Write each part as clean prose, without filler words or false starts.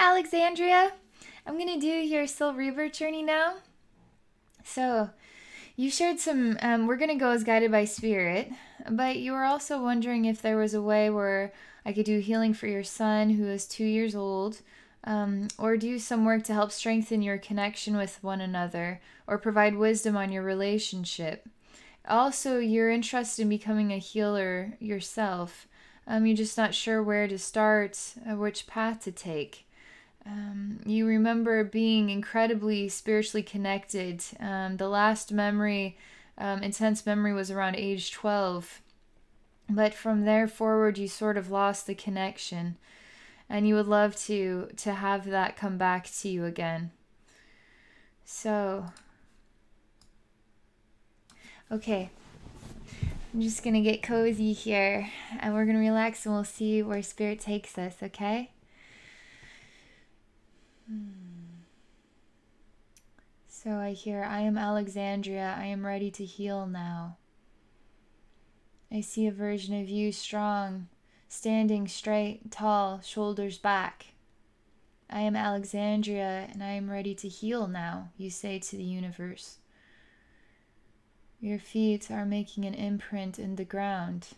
Alexandria. I'm going to do your soul rebirth journey now. So, you shared some, we're going to go as guided by spirit, but you were also wondering if there was a way where I could do healing for your son who is 2 years old, or do some work to help strengthen your connection with one another, or provide wisdom on your relationship. Also, you're interested in becoming a healer yourself. You're just not sure where to start, which path to take. You remember being incredibly spiritually connected. The last memory, intense memory, was around age 12. But from there forward, you sort of lost the connection. And you would love to have that come back to you again. So, okay. I'm just going to get cozy here. And we're going to relax and we'll see where Spirit takes us, okay? So I hear, I am Alexandria. I am ready to heal now. I see a version of you strong, standing straight, tall, shoulders back. I am Alexandria and I am ready to heal now, you say to the universe. Your feet are making an imprint in the ground.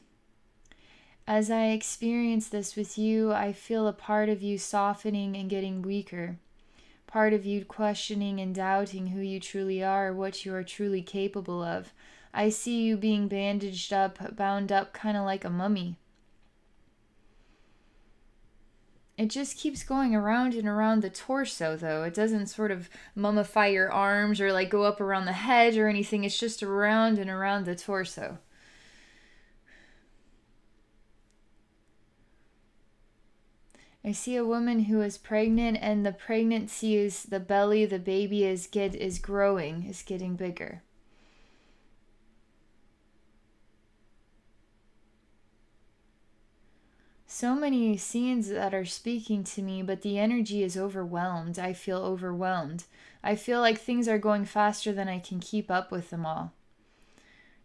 As I experience this with you, I feel a part of you softening and getting weaker. Part of you questioning and doubting who you truly are, what you are truly capable of. I see you being bandaged up, bound up, kind of like a mummy. It just keeps going around and around the torso, though. It doesn't sort of mummify your arms or like go up around the head or anything. It's just around and around the torso. I see a woman who is pregnant, and the pregnancy is the belly, the baby is growing, is getting bigger. So many scenes that are speaking to me, but the energy is overwhelmed. I feel overwhelmed. I feel like things are going faster than I can keep up with them all.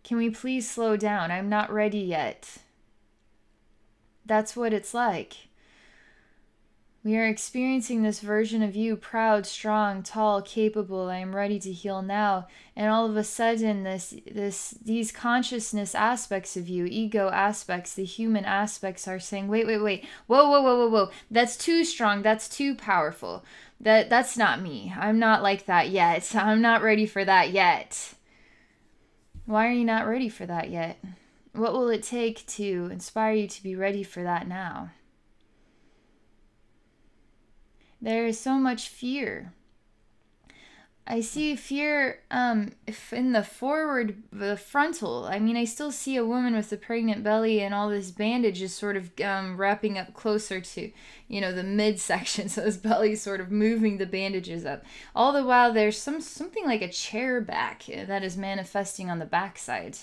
Can we please slow down? I'm not ready yet. That's what it's like. We are experiencing this version of you, proud, strong, tall, capable. I am ready to heal now. And all of a sudden, these consciousness aspects of you, ego aspects, the human aspects are saying, wait, whoa. That's too strong. That's too powerful. That's not me. I'm not like that yet. I'm not ready for that yet. Why are you not ready for that yet? What will it take to inspire you to be ready for that now? There is so much fear. I see fear in the frontal. I mean, I still see a woman with a pregnant belly and all this bandage is sort of wrapping up closer to, the midsection. So this belly is sort of moving the bandages up. All the while, there's something like a chair back that is manifesting on the backside.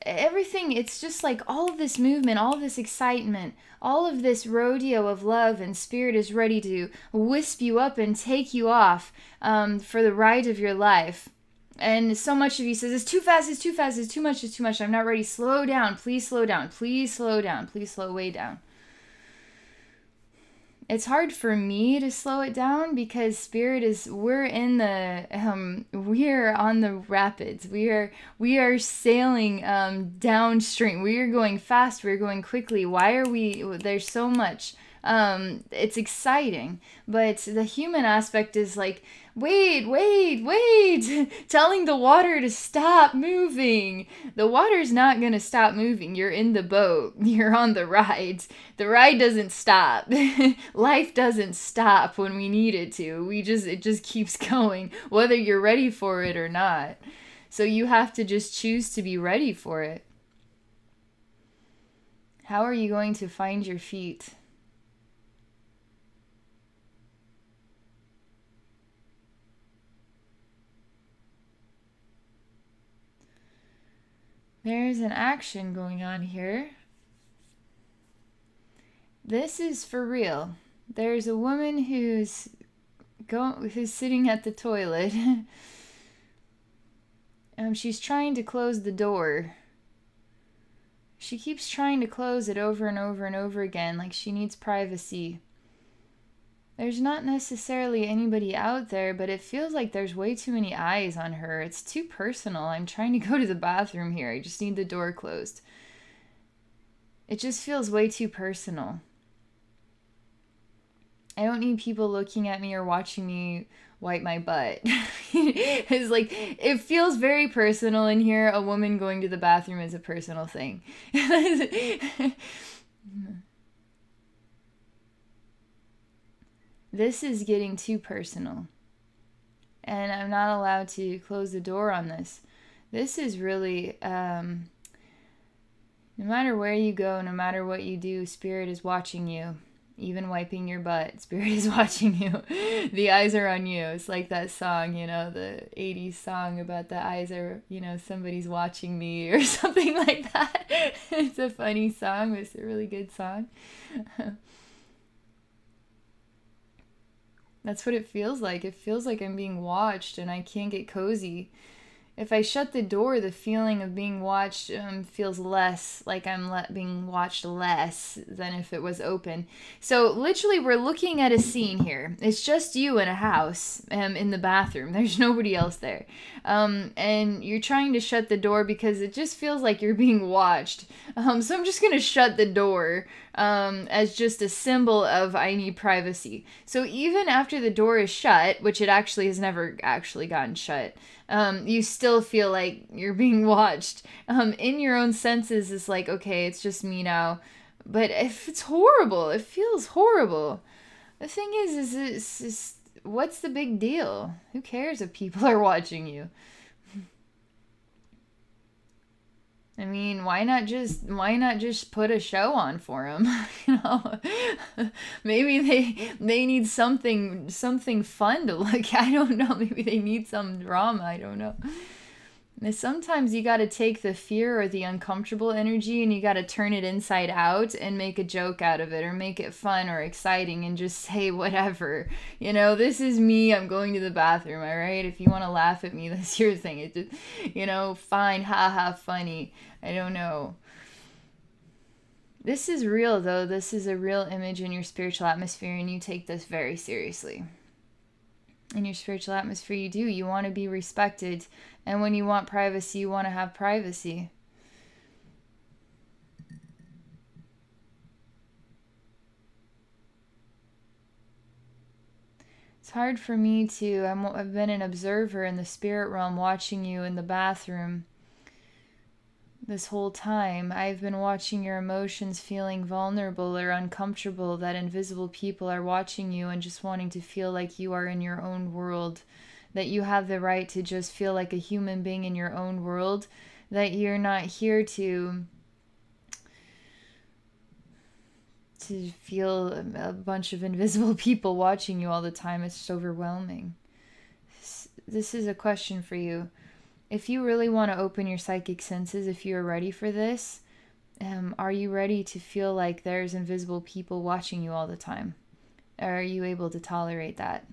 Everything, it's just like all of this movement, all of this excitement, all of this rodeo of love and spirit is ready to wisp you up and take you off for the ride of your life. And so much of you says, it's too fast, it's too fast, it's too much, I'm not ready. Slow down, please slow down, please slow down, please slow way down. It's hard for me to slow it down because spirit is, we're on the rapids. We are sailing downstream. We are going fast. We're going quickly. Why are we, there's so much. It's exciting, but the human aspect is like, wait, telling the water to stop moving. The water's not going to stop moving. You're in the boat. You're on the ride. The ride doesn't stop. Life doesn't stop when we need it to. It just keeps going, whether you're ready for it or not. So you have to just choose to be ready for it. How are you going to find your feet? There's an action going on here. This is for real. There's a woman who's sitting at the toilet. She's trying to close the door. She keeps trying to close it over and over and over again, like she needs privacy. There's not necessarily anybody out there, but it feels like there's way too many eyes on her. It's too personal. I'm trying to go to the bathroom here. I just need the door closed. It just feels way too personal. I don't need people looking at me or watching me wipe my butt. It's like, it feels very personal in here. A woman going to the bathroom is a personal thing. This is getting too personal. And I'm not allowed to close the door on this. This is really, no matter where you go, no matter what you do, Spirit is watching you. Even wiping your butt, Spirit is watching you. The eyes are on you. It's like that song, you know, the 80s song about the eyes are, you know, somebody's watching me or something like that. It's a funny song, but it's a really good song. That's what it feels like. It feels like I'm being watched and I can't get cozy. If I shut the door, the feeling of being watched feels less like I'm being watched less than if it was open. So literally we're looking at a scene here. It's just you in a house in the bathroom. There's nobody else there. And you're trying to shut the door because it just feels like you're being watched. So I'm just going to shut the door as just a symbol of I need privacy. So even after the door is shut, which it actually has never actually gotten shut, you still feel like you're being watched. In your own senses, it's like, okay, it's just me now. But if it's horrible, it feels horrible. The thing is what's the big deal? Who cares if people are watching you? I mean, why not just put a show on for them? You know, maybe they need something fun to look at. I don't know. Maybe they need some drama. I don't know. And sometimes you got to take the fear or the uncomfortable energy and you got to turn it inside out and make a joke out of it or make it fun or exciting and just say whatever. You know, this is me. I'm going to the bathroom. All right. If you want to laugh at me, that's your thing. It just, you know, fine. Ha, funny. I don't know. This is real though. This is a real image in your spiritual atmosphere and you take this very seriously. In your spiritual atmosphere, you do. You want to be respected. And when you want privacy, you want to have privacy. It's hard for me to... I've been an observer in the spirit realm watching you in the bathroom this whole time. I've been watching your emotions, feeling vulnerable or uncomfortable, that invisible people are watching you and just wanting to feel like you are in your own world, that you have the right to just feel like a human being in your own world, that you're not here to feel a bunch of invisible people watching you all the time. It's just overwhelming. This is a question for you. If you really want to open your psychic senses, if you're ready for this, are you ready to feel like there's invisible people watching you all the time? Are you able to tolerate that?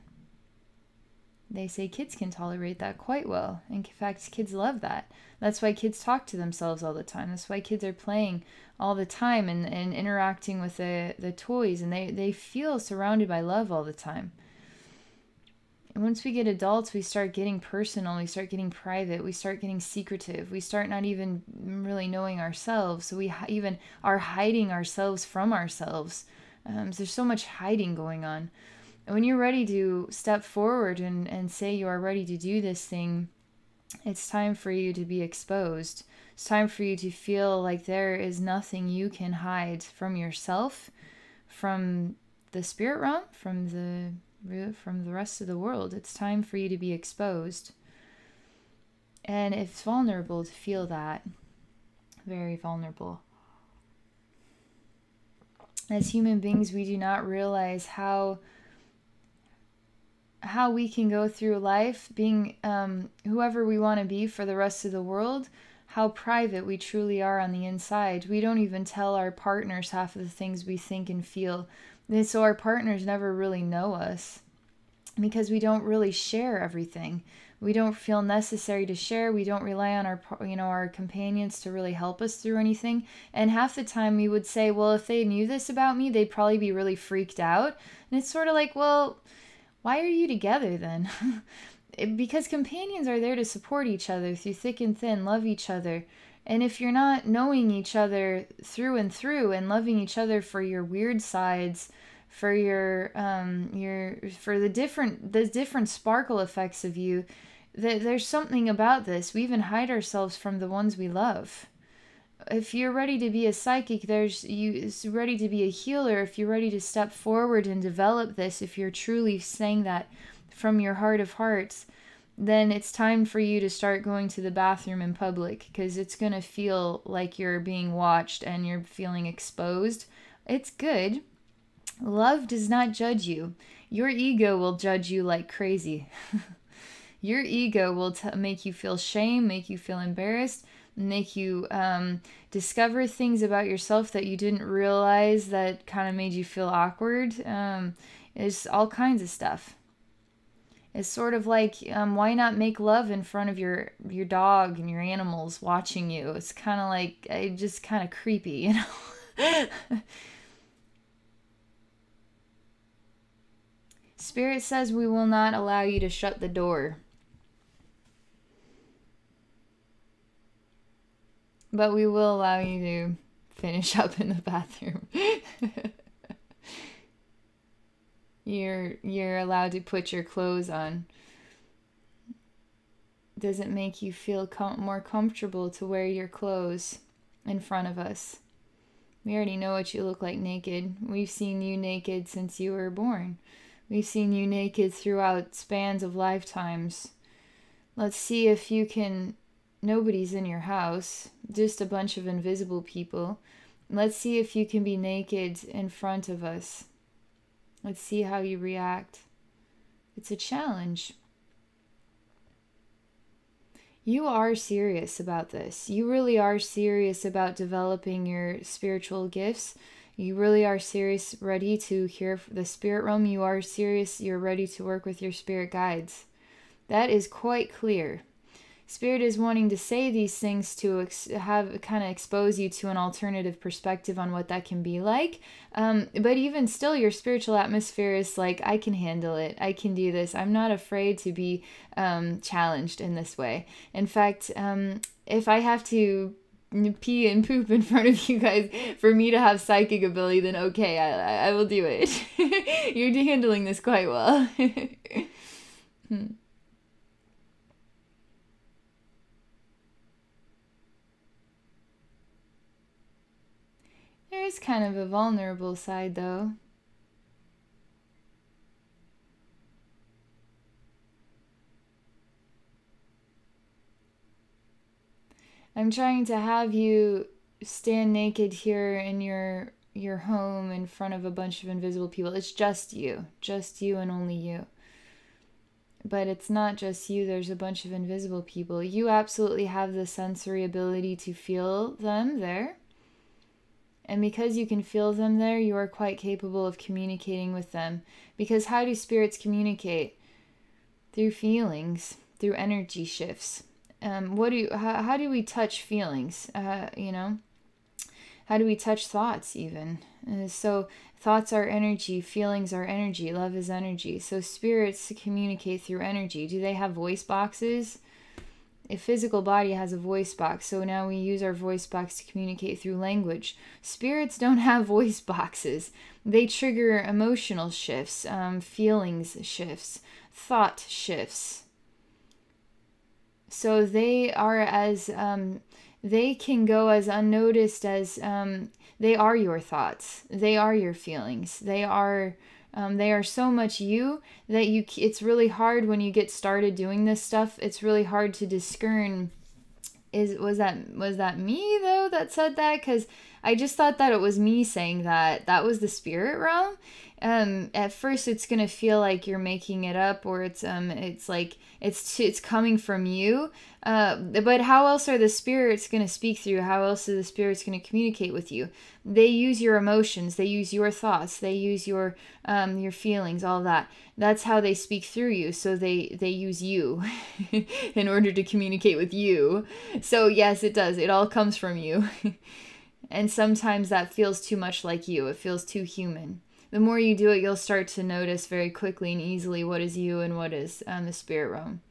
They say kids can tolerate that quite well. In fact, kids love that. That's why kids talk to themselves all the time. That's why kids are playing all the time and interacting with the toys. And they feel surrounded by love all the time. And once we get adults, we start getting personal, we start getting private, we start getting secretive, we start not even really knowing ourselves. So we even are hiding ourselves from ourselves. So there's so much hiding going on. And when you're ready to step forward and say you are ready to do this thing, it's time for you to be exposed. It's time for you to feel like there is nothing you can hide from yourself, from the spirit realm, from the rest of the world. It's time for you to be exposed. And it's vulnerable to feel that. Very vulnerable. As human beings, we do not realize how we can go through life being whoever we want to be for the rest of the world, how private we truly are on the inside. We don't even tell our partners half of the things we think and feel. And so our partners never really know us because we don't really share everything. We don't feel necessary to share. We don't rely on our companions to really help us through anything. And half the time we would say, well, if they knew this about me, they'd probably be really freaked out. And it's sort of like, well, why are you together then? Because companions are there to support each other through thick and thin, love each other. And if you're not knowing each other through and through and loving each other for your weird sides, for the different sparkle effects of you, there's something about this. We even hide ourselves from the ones we love. If you're ready to be a psychic, ready to be a healer, if you're ready to step forward and develop this, if you're truly saying that from your heart of hearts, then it's time for you to start going to the bathroom in public, because it's going to feel like you're being watched and you're feeling exposed. It's good. Love does not judge you. Your ego will judge you like crazy. Your ego will make you feel shame, make you feel embarrassed, make you discover things about yourself that you didn't realize that kind of made you feel awkward. It's all kinds of stuff. It's sort of like, why not make love in front of your dog and your animals watching you? It's kind of like, just kind of creepy, you know? Spirit says we will not allow you to shut the door. But we will allow you to finish up in the bathroom. You're allowed to put your clothes on. Does it make you feel more comfortable to wear your clothes in front of us? We already know what you look like naked. We've seen you naked since you were born. We've seen you naked throughout spans of lifetimes. Let's see if you can... Nobody's in your house, just a bunch of invisible people. Let's see if you can be naked in front of us. Let's see how you react. It's a challenge. You are serious about this. You really are serious about developing your spiritual gifts. You really are serious, ready to hear the spirit realm. You are serious, you're ready to work with your spirit guides. That is quite clear. Spirit is wanting to say these things to kind of expose you to an alternative perspective on what that can be like. But even still, your spiritual atmosphere is like, I can handle it. I can do this. I'm not afraid to be challenged in this way. In fact, if I have to pee and poop in front of you guys for me to have psychic ability, then okay, I will do it. You're handling this quite well. There is kind of a vulnerable side, though. I'm trying to have you stand naked here in your home in front of a bunch of invisible people. It's just you and only you. But it's not just you, there's a bunch of invisible people. You absolutely have the sensory ability to feel them there. And because you can feel them there, you are quite capable of communicating with them. Because how do spirits communicate? Through feelings, through energy shifts. How do we touch feelings? How do we touch thoughts even? So thoughts are energy, feelings are energy, love is energy. So spirits communicate through energy. Do they have voice boxes? A physical body has a voice box, so now we use our voice box to communicate through language. Spirits don't have voice boxes. They trigger emotional shifts, feelings shifts, thought shifts. So they are they can go as unnoticed as they are your thoughts. They are your feelings. They are so much you that it's really hard when you get started doing this stuff. It's really hard to discern, was that me though that said that? Because I just thought that it was me saying that. That was the spirit realm. At first it's gonna feel like you're making it up, or it's like it's coming from you. But how else are the spirits gonna speak through? How else are the spirits gonna communicate with you? They use your emotions, they use your thoughts, they use your feelings, all that. That's how they speak through you. So they use you in order to communicate with you. So yes, it does. It all comes from you. And sometimes that feels too much like you. It feels too human. The more you do it, you'll start to notice very quickly and easily what is you and what is the spirit realm.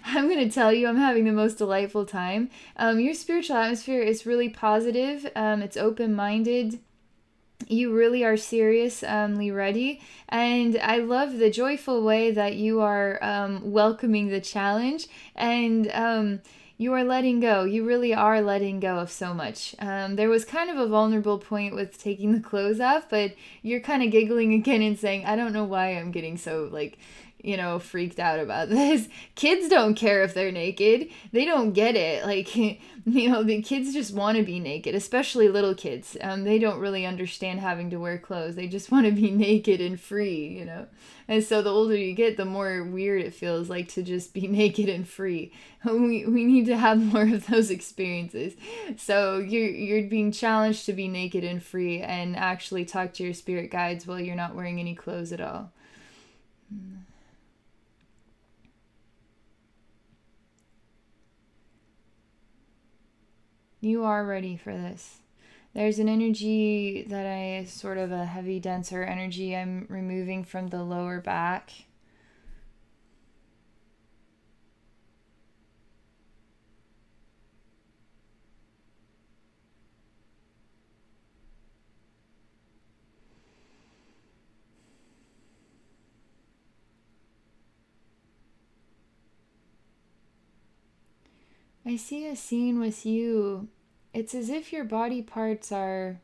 I'm going to tell you, I'm having the most delightful time. Your spiritual atmosphere is really positive. It's open-minded. You really are seriously ready. And I love the joyful way that you are welcoming the challenge. And you are letting go. You really are letting go of so much. There was kind of a vulnerable point with taking the clothes off, but you're kind of giggling again and saying, I don't know why I'm getting so, like, freaked out about this. Kids don't care if they're naked. They don't get it. Like, the kids just want to be naked, especially little kids. They don't really understand having to wear clothes. They just want to be naked and free, And so the older you get, the more weird it feels like to just be naked and free. We need to have more of those experiences. So you're being challenged to be naked and free and actually talk to your spirit guides while you're not wearing any clothes at all. You are ready for this. There's an energy that sort of a heavy, denser energy I'm removing from the lower back. I see a scene with you. It's as if your body parts are,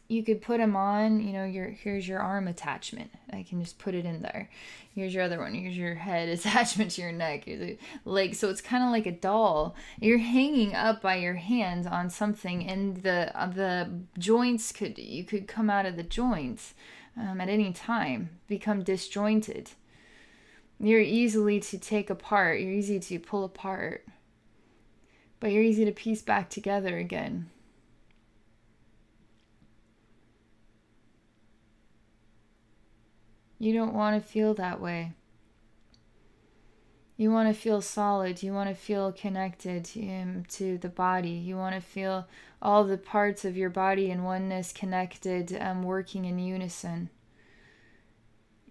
you could put them on, here's your arm attachment. I can just put it in there. Here's your other one. Here's your head attachment to your neck. Here's the leg. So it's kind of like a doll. You're hanging up by your hands on something, and the joints you could come out of the joints at any time, become disjointed. You're easily to take apart. You're easy to pull apart. But you're easy to piece back together again. You don't want to feel that way. You want to feel solid. You want to feel connected to the body. You want to feel all the parts of your body in oneness, connected, working in unison.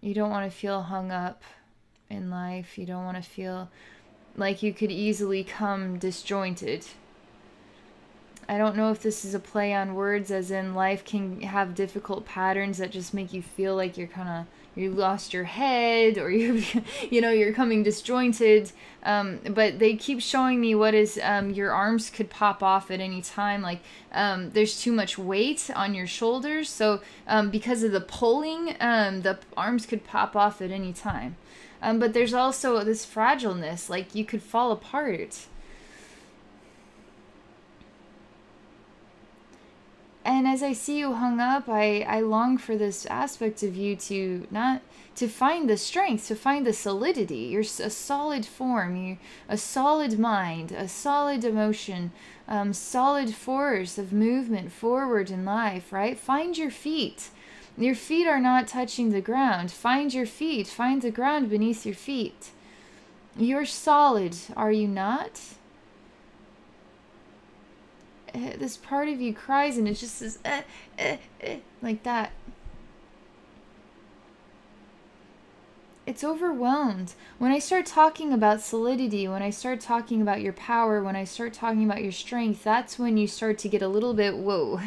You don't want to feel hung up in life. You don't want to feel like you could easily come disjointed. I don't know if this is a play on words, as in life can have difficult patterns that just make you feel like you lost your head, or you're coming disjointed. But they keep showing me what is, your arms could pop off at any time. Like, there's too much weight on your shoulders. So, because of the pulling, the arms could pop off at any time. But there's also this fragileness, like you could fall apart. And as I see you hung up, I long for this aspect of you to find the strength, to find the solidity. You're a solid form, a solid mind, a solid emotion, solid force of movement forward in life, right? Find your feet. Your feet are not touching the ground. Find your feet. Find the ground beneath your feet. You're solid, are you not? This part of you cries and it just says, like that. It's overwhelmed. When I start talking about solidity, when I start talking about your power, when I start talking about your strength, that's when you start to get a little bit, whoa,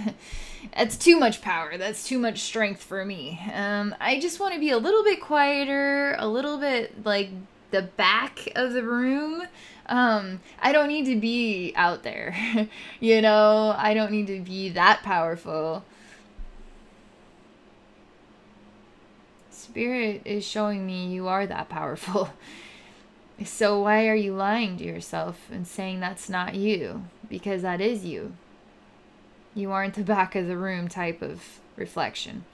that's too much power. That's too much strength for me. I just want to be a little bit quieter, a little bit like the back of the room. I don't need to be out there, I don't need to be that powerful. Spirit is showing me you are that powerful. So why are you lying to yourself and saying that's not you? because that is you. You aren't the back of the room type of reflection.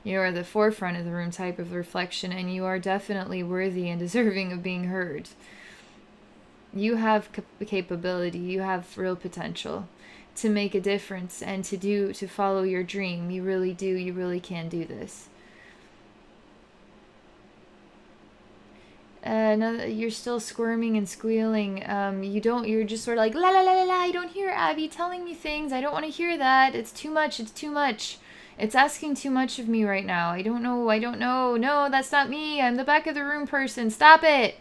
You are the forefront of the room type of reflection, and you are definitely worthy and deserving of being heard. You have capability, you have real potential to make a difference and to follow your dream. You really do, you really can do this. You're still squirming and squealing. You're just sort of like, la la la la la, I don't hear Abby telling me things. I don't want to hear that. It's too much, it's too much. It's asking too much of me right now. I don't know. No, that's not me. I'm the back of the room person. Stop it.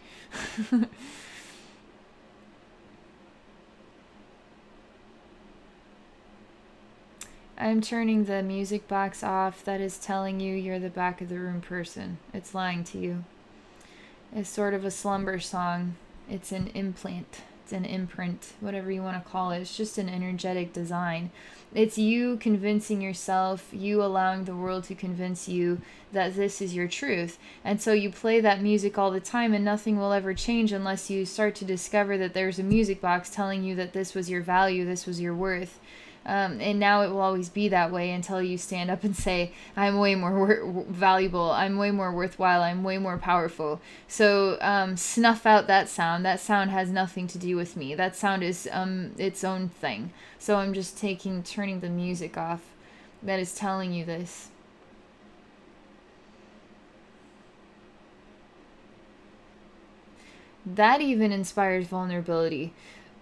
I'm turning the music box off that is telling you you're the back of the room person. It's lying to you. It's sort of a slumber song. It's an implant. It's an imprint, whatever you want to call it. It's just an energetic design. It's you convincing yourself, you allowing the world to convince you that this is your truth. And so you play that music all the time, and nothing will ever change unless you start to discover that there's a music box telling you that this was your value, this was your worth. And now it will always be that way until you stand up and say, I'm way more valuable, I'm way more worthwhile, I'm way more powerful. So snuff out that sound. That sound has nothing to do with me. That sound is its own thing. So I'm just turning the music off that is telling you this. That even inspires vulnerability.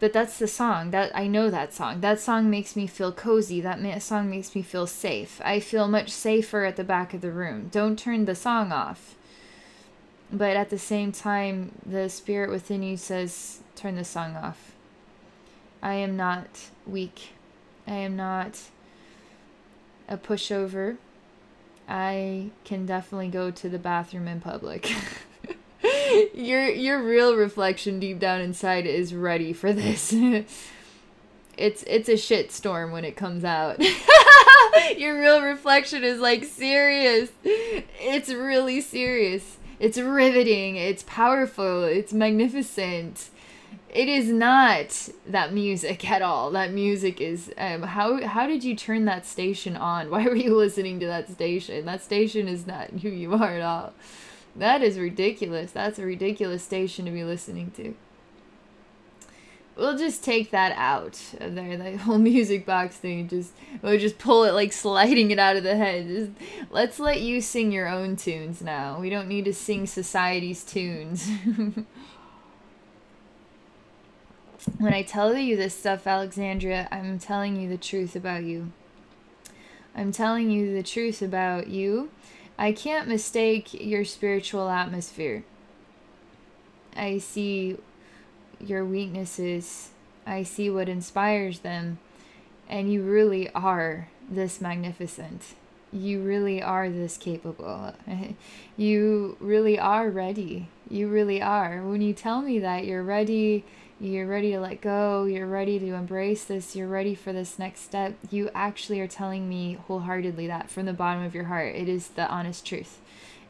But that's the song. That I know that song. That song makes me feel cozy. That song makes me feel safe. I feel much safer at the back of the room. Don't turn the song off. But at the same time, the spirit within you says, turn the song off. I am not weak. I am not a pushover. I can definitely go to the bathroom in public. Your real reflection deep down inside is ready for this. It's a shit storm when it comes out. Your real reflection is like serious. It's really serious. It's riveting. It's powerful. It's magnificent. It is not that music at all. That music is how did you turn that station on? Why were you listening to that station? That station is not who you are at all. That is ridiculous. That's a ridiculous station to be listening to. We'll just take that out of there. That whole music box thing. We'll just pull it, like sliding it out of the head. Let's let you sing your own tunes now. We don't need to sing society's tunes. When I tell you this stuff, Alexandria, I'm telling you the truth about you. I'm telling you the truth about you. I can't mistake your spiritual atmosphere. I see your weaknesses. I see what inspires them. And you really are this magnificent. You really are this capable. You really are ready. You really are. When you tell me that you're ready to let go, you're ready to embrace this, you're ready for this next step, you actually are telling me wholeheartedly that from the bottom of your heart. It is the honest truth.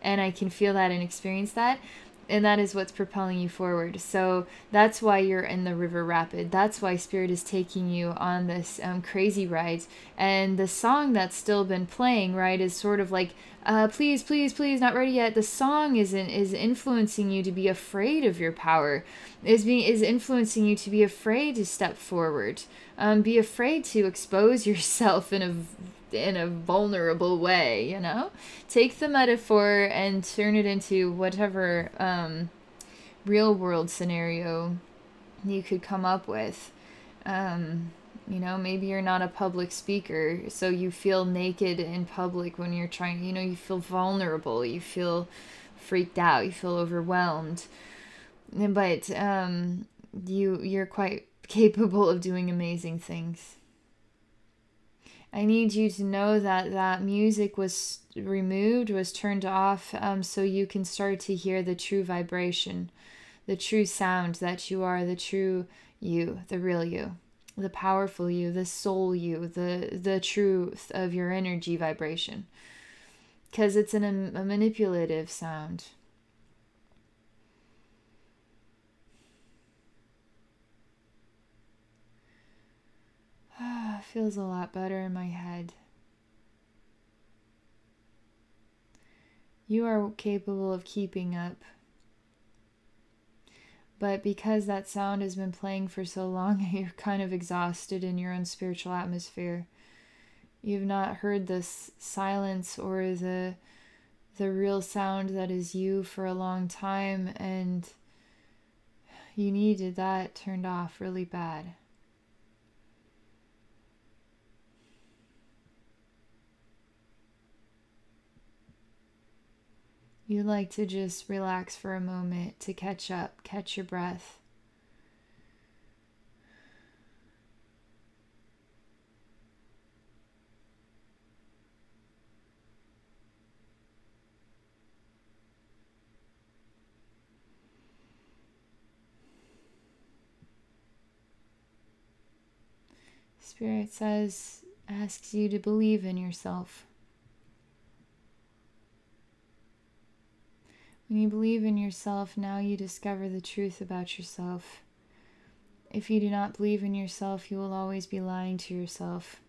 And I can feel that and experience that. And that is what's propelling you forward. So that's why you're in the river rapid. That's why Spirit is taking you on this crazy ride. And the song that's still been playing, right, is sort of like, please, please, please, not ready yet. The song is influencing you to be afraid of your power. Is influencing you to be afraid to step forward. Be afraid to expose yourself in a vulnerable way, you know? Take the metaphor and turn it into whatever real world scenario you could come up with. You know, maybe you're not a public speaker, so you feel naked in public when you're trying, you know, you feel vulnerable, you feel freaked out, you feel overwhelmed. But you're quite capable of doing amazing things. I need you to know that music was removed, was turned off, so you can start to hear the true vibration, the true sound that you are, the true you, the real you, the powerful you, the soul you, the truth of your energy vibration. Because it's a manipulative sound. feels a lot better in my head. You are capable of keeping up. But because that sound has been playing for so long, you're kind of exhausted in your own spiritual atmosphere. You've not heard this silence or the real sound that is you for a long time, and you needed that turned off really bad. You'd like to just relax for a moment to catch up, catch your breath. Spirit asks you to believe in yourself. When you believe in yourself, now you discover the truth about yourself. If you do not believe in yourself, you will always be lying to yourself.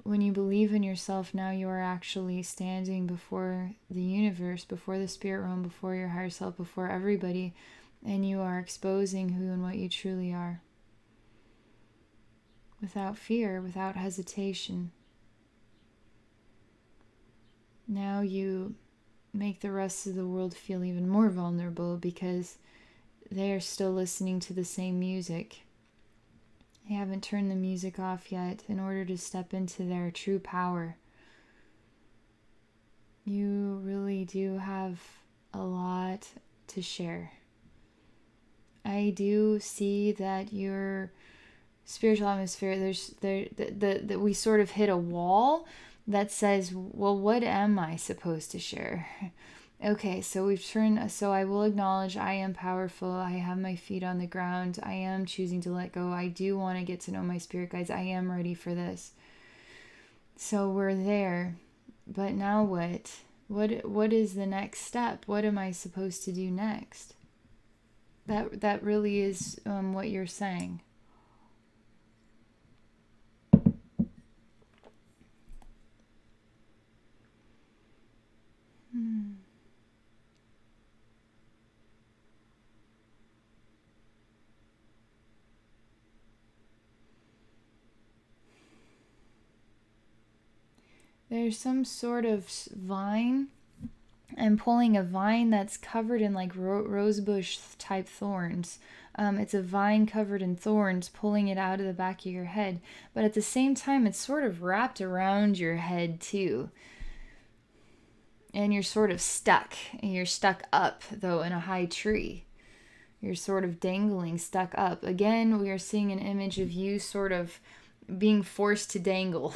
When you believe in yourself, now you are actually standing before the universe, before the spirit realm, before your higher self, before everybody, and you are exposing who and what you truly are. Without fear, without hesitation. Now you make the rest of the world feel even more vulnerable because they are still listening to the same music. They haven't turned the music off yet in order to step into their true power. You really do have a lot to share. I do see that your spiritual atmosphere, that we sort of hit a wall that says, well, what am I supposed to share? Okay, so so I will acknowledge I am powerful. I have my feet on the ground. I am choosing to let go. I do want to get to know my spirit guides. I am ready for this. So we're there. But now what? What is the next step? What am I supposed to do next? That really is what you're saying. There's some sort of vine. I'm pulling a vine that's covered in like rosebush type thorns. It's a vine covered in thorns, pulling it out of the back of your head. But at the same time, it's sort of wrapped around your head too. And you're sort of stuck. And you're stuck up, though, in a high tree. You're sort of dangling, stuck up. Again, we are seeing an image of you sort of being forced to dangle.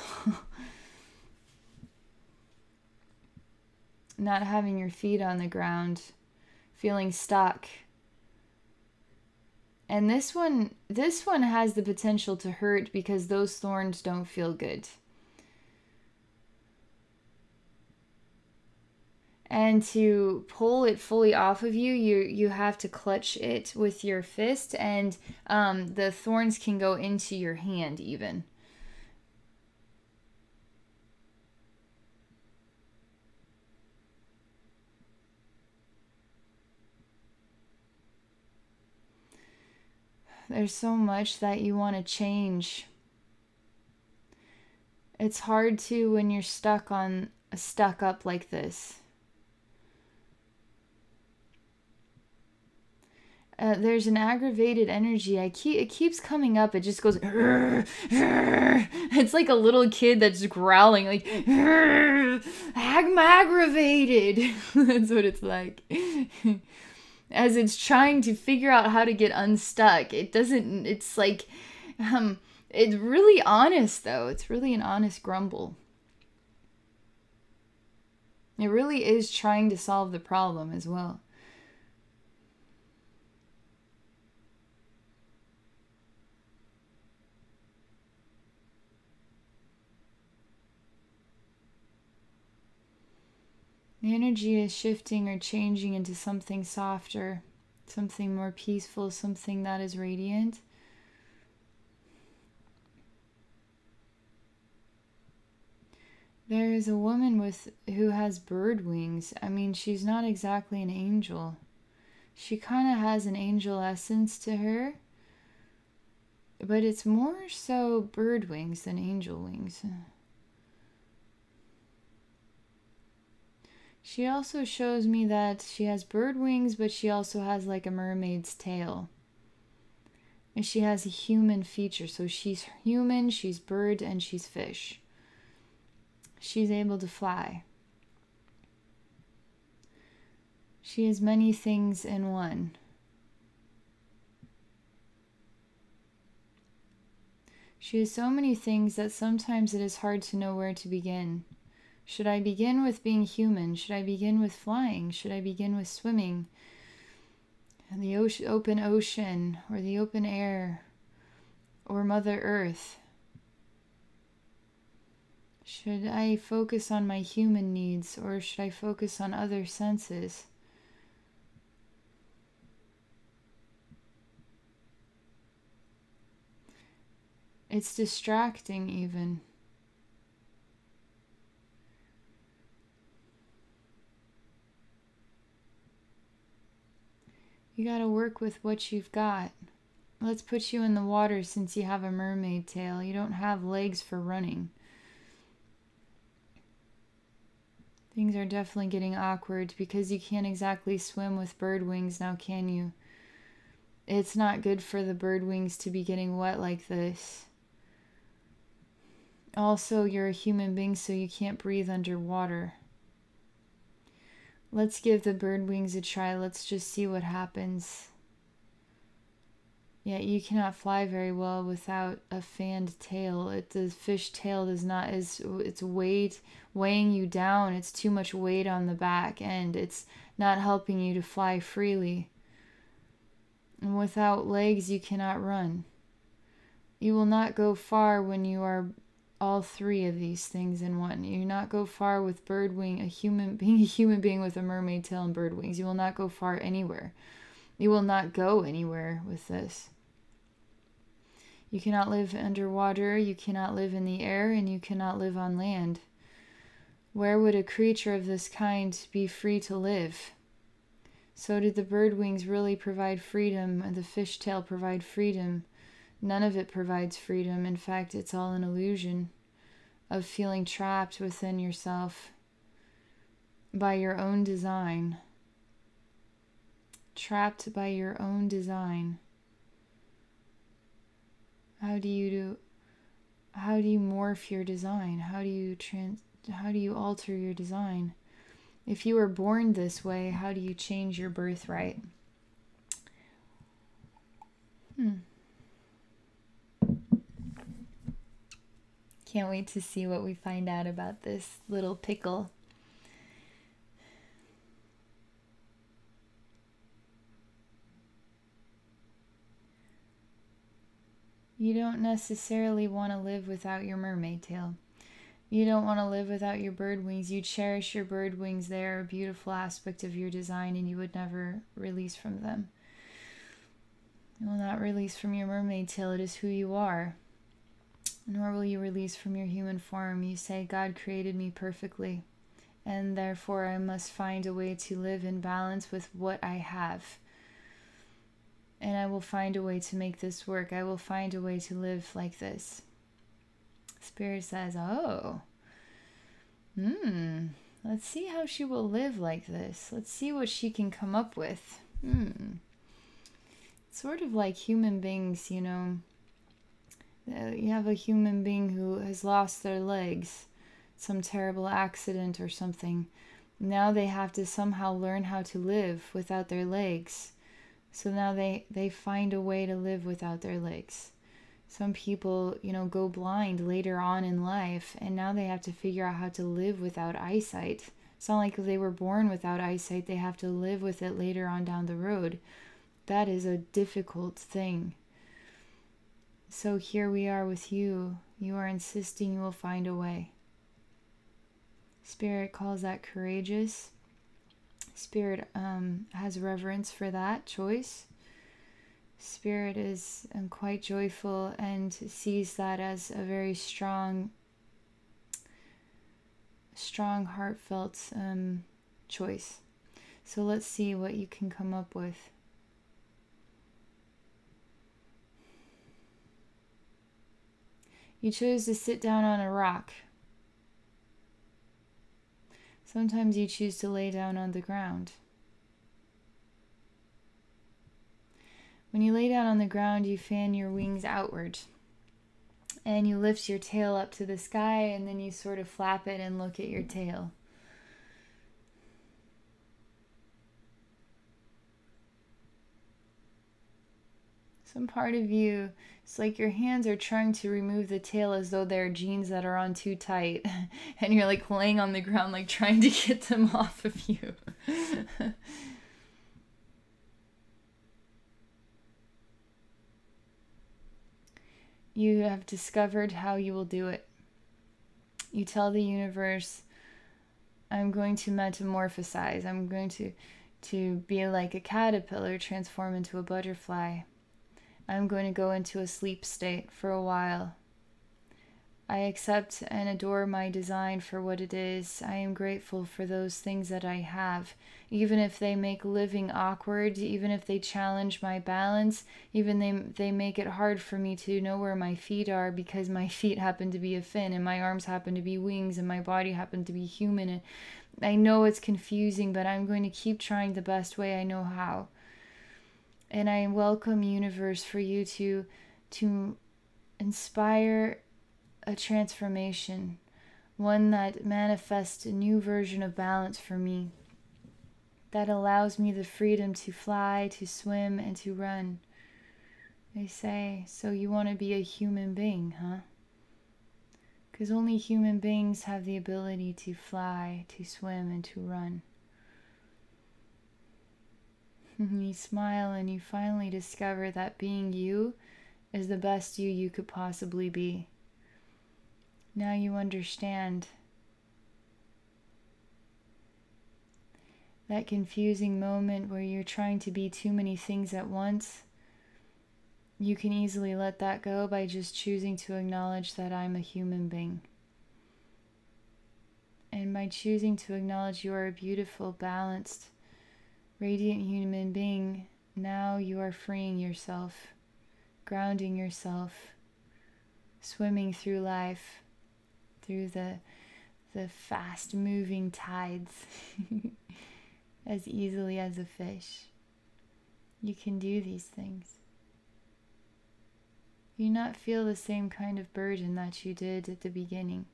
Not having your feet on the ground, feeling stuck. And this one has the potential to hurt because those thorns don't feel good. And to pull it fully off of you, you have to clutch it with your fist, and the thorns can go into your hand even. There's so much that you want to change. It's hard to when you're stuck up like this. There's an aggravated energy. It keeps coming up. It just goes. It's like a little kid that's growling, like I'm aggravated. That's what it's like. As it's trying to figure out how to get unstuck. It doesn't. It's like, it's really honest though. It's really an honest grumble. It really is trying to solve the problem as well. The energy is shifting or changing into something softer, something more peaceful, something that is radiant. There is a woman who has bird wings. I mean, she's not exactly an angel. She kind of has an angel essence to her, but it's more so bird wings than angel wings. She also shows me that she has bird wings, but she also has like a mermaid's tail. And she has a human feature. So she's human, she's bird, and she's fish. She's able to fly. She has many things in one. She has so many things that sometimes it is hard to know where to begin. Should I begin with being human? Should I begin with flying? Should I begin with swimming? And the open ocean, or the open air, or Mother Earth? Should I focus on my human needs, or should I focus on other senses? It's distracting even. You gotta work with what you've got. Let's put you in the water since you have a mermaid tail. You don't have legs for running. Things are definitely getting awkward because you can't exactly swim with bird wings now, can you? It's not good for the bird wings to be getting wet like this. Also, you're a human being, so you can't breathe underwater. Let's give the bird wings a try. Let's just see what happens. Yeah, you cannot fly very well without a fanned tail. The fish tail does not, it's weighing you down. It's too much weight on the back end. It's not helping you to fly freely. And without legs, you cannot run. You will not go far when you are all three of these things in one. You will not go far with bird wing, being a human being with a mermaid tail and bird wings. You will not go far anywhere. You will not go anywhere with this. You cannot live underwater, you cannot live in the air, and you cannot live on land. Where would a creature of this kind be free to live? So did the bird wings really provide freedom, and the fishtail provide freedom? None of it provides freedom. In fact, it's all an illusion of feeling trapped within yourself by your own design. Trapped by your own design. How do you morph your design? How do you alter your design? If you were born this way, how do you change your birthright? Can't wait to see what we find out about this little pickle. You don't necessarily want to live without your mermaid tail. You don't want to live without your bird wings. You cherish your bird wings. They're a beautiful aspect of your design, and you would never release from them. You will not release from your mermaid tail. It is who you are. Nor will you release from your human form. You say, God created me perfectly, and therefore I must find a way to live in balance with what I have. And I will find a way to make this work. I will find a way to live like this. Spirit says, oh, let's see how she will live like this. Let's see what she can come up with. Sort of like human beings, you know. You have a human being who has lost their legs, some terrible accident or something. Now they have to somehow learn how to live without their legs. So now they find a way to live without their legs. Some people, you know, go blind later on in life, and now they have to figure out how to live without eyesight. It's not like they were born without eyesight. They have to live with it later on down the road. That is a difficult thing. So here we are with you. You are insisting you will find a way. Spirit calls that courageous. Spirit has reverence for that choice. Spirit is quite joyful and sees that as a very strong strong, heartfelt choice. So let's see what you can come up with. You chose to sit down on a rock. Sometimes you choose to lay down on the ground. When you lay down on the ground, you fan your wings outward. And you lift your tail up to the sky, and then you sort of flap it and look at your tail. Some part of you, it's like your hands are trying to remove the tail as though they're jeans that are on too tight. And you're like laying on the ground, like trying to get them off of you. You have discovered how you will do it. You tell the universe, I'm going to metamorphosize. I'm going to be like a caterpillar, transform into a butterfly. I'm going to go into a sleep state for a while. I accept and adore my design for what it is. I am grateful for those things that I have, even if they make living awkward, even if they challenge my balance, even they make it hard for me to know where my feet are because my feet happen to be a fin and my arms happen to be wings and my body happen to be human. And I know it's confusing, but I'm going to keep trying the best way I know how. And I welcome, universe, for you to inspire a transformation, one that manifests a new version of balance for me, that allows me the freedom to fly, to swim, and to run. They say, so you want to be a human being, huh? Because only human beings have the ability to fly, to swim, and to run. You smile and you finally discover that being you is the best you could possibly be. Now you understand that confusing moment where you're trying to be too many things at once. You can easily let that go by just choosing to acknowledge that I'm a human being. And by choosing to acknowledge you are a beautiful, balanced, radiant human being, now you are freeing yourself, grounding yourself, swimming through life, through the fast-moving tides as easily as a fish. You can do these things. You not feel the same kind of burden that you did at the beginning.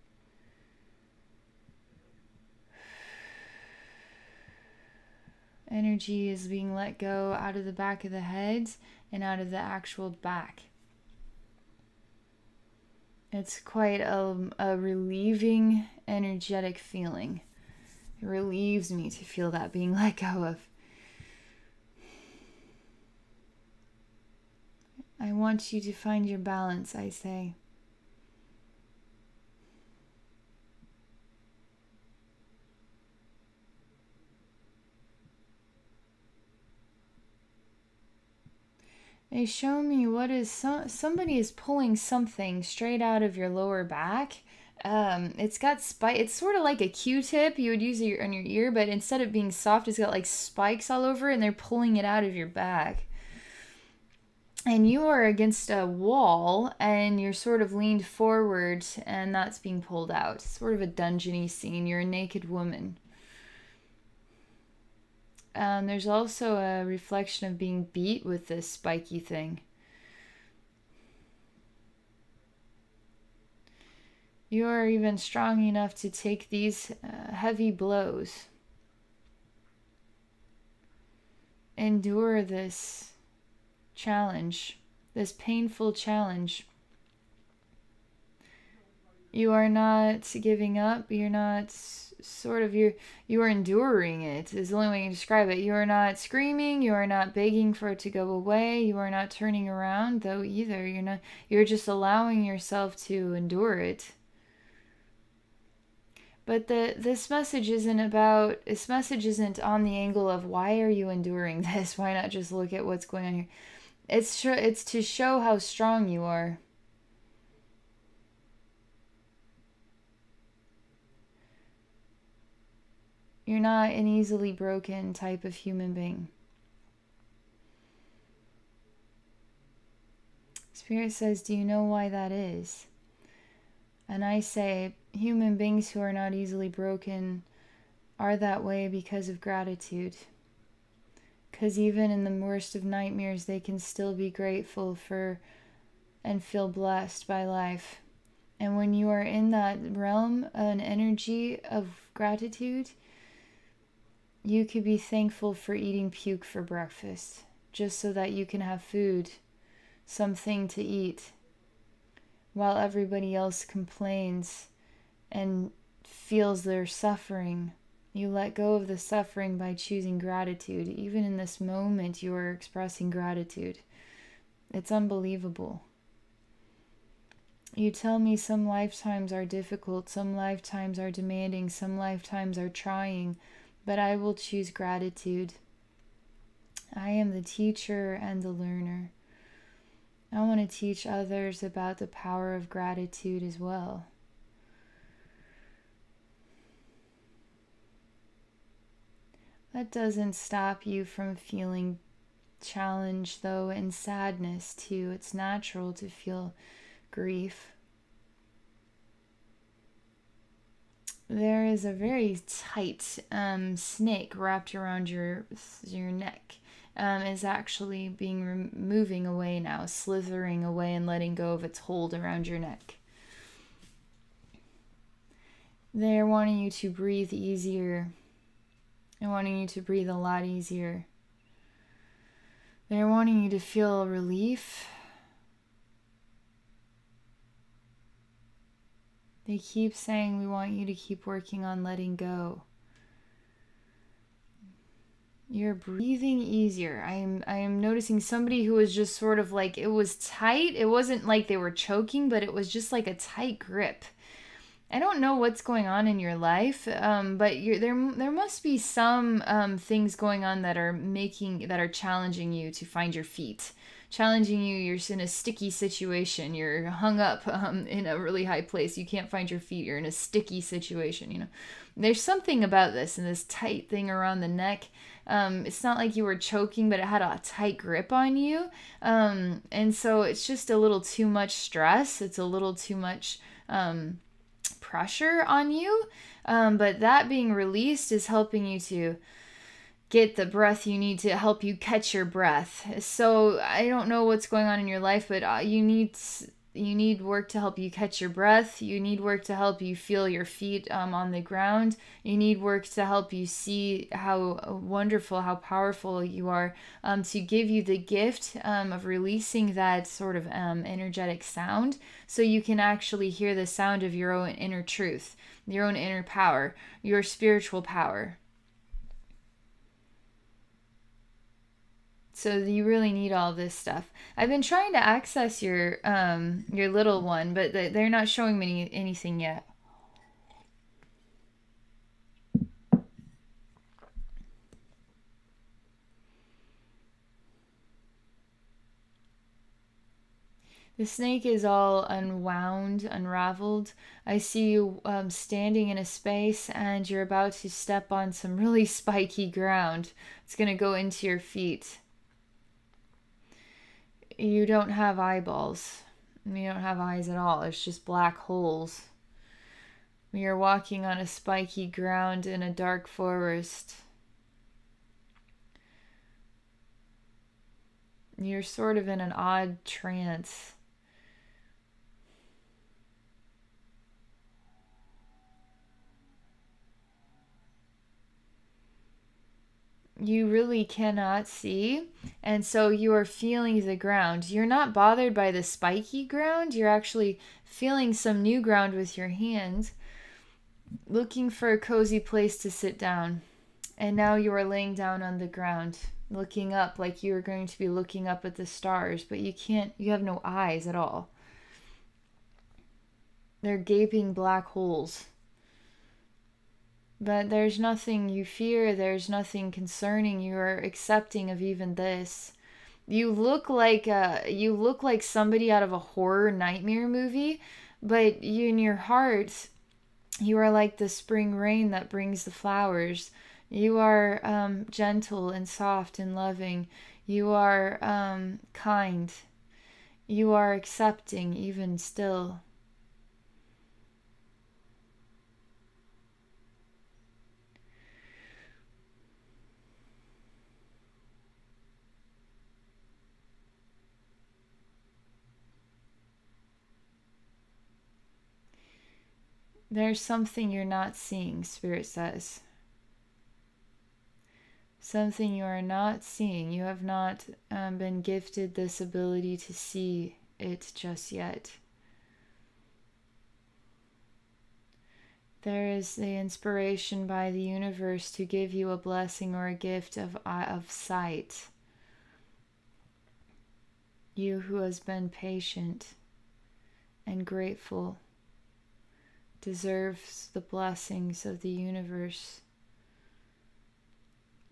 Energy is being let go out of the back of the head and out of the actual back. It's quite a relieving, energetic feeling. It relieves me to feel that being let go of. I want you to find your balance, I say. They show me what is somebody is pulling something straight out of your lower back. It's got it's sort of like a Q-tip you would use on your ear, but instead of being soft, it's got like spikes all over it, and they're pulling it out of your back. And you are against a wall, and you're sort of leaned forward, and that's being pulled out. It's sort of a dungeony scene. You're a naked woman. There's also a reflection of being beat with this spiky thing. You are even strong enough to take these heavy blows. Endure this challenge, this painful challenge. You are not giving up. You're not you are enduring it is the only way you can describe it. You are not screaming. You are not begging for it to go away. You are not turning around though either. You're just allowing yourself to endure it. But this message isn't on the angle of why are you enduring this? Why not just look at what's going on here? It's to show how strong you are. You're not an easily broken type of human being. Spirit says, do you know why that is? And I say, human beings who are not easily broken are that way because of gratitude. Because even in the worst of nightmares, they can still be grateful for and feel blessed by life. And when you are in that realm, an energy of gratitude, you could be thankful for eating puke for breakfast, just so that you can have food, something to eat, while everybody else complains and feels their suffering. You let go of the suffering by choosing gratitude. Even in this moment, you are expressing gratitude. It's unbelievable. You tell me some lifetimes are difficult, some lifetimes are demanding, some lifetimes are trying, but I will choose gratitude. I am the teacher and the learner. I want to teach others about the power of gratitude as well. That doesn't stop you from feeling challenge, though, and sadness too. It's natural to feel grief. There is a very tight snake wrapped around your neck. Is actually moving away now, slithering away and letting go of its hold around your neck. They're wanting you to breathe easier. They're wanting you to breathe a lot easier. They're wanting you to feel relief. They keep saying, we want you to keep working on letting go. You're breathing easier. I am noticing somebody who was just sort of like, it was tight. It wasn't like they were choking, but it was just like a tight grip. I don't know what's going on in your life, but there must be some things going on that are challenging you to find your feet. Challenging you, you're in a sticky situation, you're hung up in a really high place, you can't find your feet, you're in a sticky situation, you know. There's something about this and this tight thing around the neck. It's not like you were choking, but it had a tight grip on you. And so it's just a little too much stress. It's a little too much pressure on you. But that being released is helping you to get the breath you need to help you catch your breath. So I don't know what's going on in your life, but you need work to help you catch your breath. You need work to help you feel your feet on the ground. You need work to help you see how wonderful, how powerful you are, to give you the gift of releasing that sort of energetic sound, so you can actually hear the sound of your own inner truth, your own inner power, your spiritual power. So you really need all this stuff. I've been trying to access your little one, but they're not showing me anything yet. The snake is all unwound, unraveled. I see you standing in a space, and you're about to step on some really spiky ground. It's going to go into your feet. You don't have eyeballs. You don't have eyes at all. It's just black holes. You're walking on a spiky ground in a dark forest. You're sort of in an odd trance. You really cannot see, and so you are feeling the ground. You're not bothered by the spiky ground. You're actually feeling some new ground with your hands, looking for a cozy place to sit down. And now you are laying down on the ground, looking up like you are going to be looking up at the stars, but you can't. You have no eyes at all. They're gaping black holes. But there's nothing you fear, there's nothing concerning. You are accepting of even this. You look like somebody out of a horror nightmare movie, but you, in your heart, You are like the spring rain that brings the flowers. You are gentle and soft and loving. You are kind. You are accepting even still. There's something you're not seeing, Spirit says. Something you are not seeing. You have not been gifted this ability to see it just yet. There is the inspiration by the universe to give you a blessing or a gift of sight. You who has been patient and grateful deserves the blessings of the universe.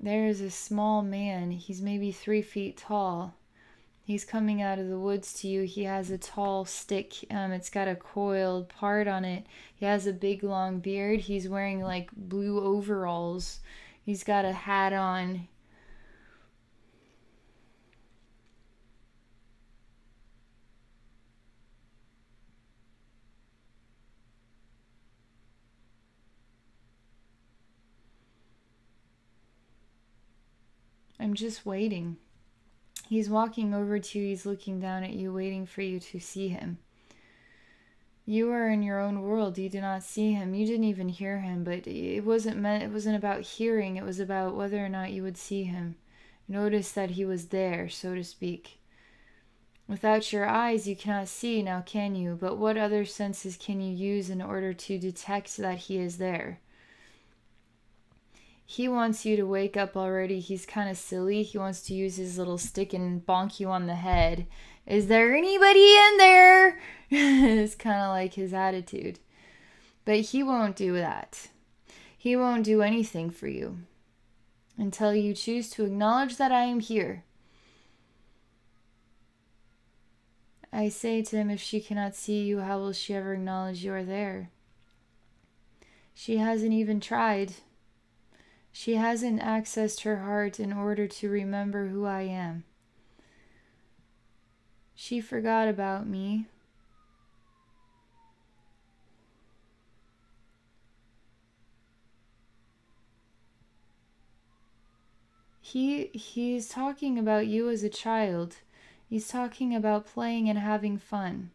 There is a small man. He's maybe 3 feet tall. He's coming out of the woods to you. He has a tall stick. It's got a coiled part on it. He has a big long beard. He's wearing like blue overalls. He's got a hat on. I'm just waiting. He's walking over to you. He's looking down at you, waiting for you to see him. You are in your own world. You do not see him. You didn't even hear him, but it wasn't about hearing. It was about whether or not you would see him. Notice that he was there, so to speak. Without your eyes, you cannot see, now can you? But what other senses can you use in order to detect that he is there? He wants you to wake up already. He's kind of silly. He wants to use his little stick and bonk you on the head. Is there anybody in there? It's kind of like his attitude. But he won't do that. He won't do anything for you until you choose to acknowledge that I am here. I say to him, if she cannot see you, how will she ever acknowledge you are there? She hasn't even tried. She hasn't accessed her heart in order to remember who I am. She forgot about me. He's talking about you as a child. He's talking about playing and having fun.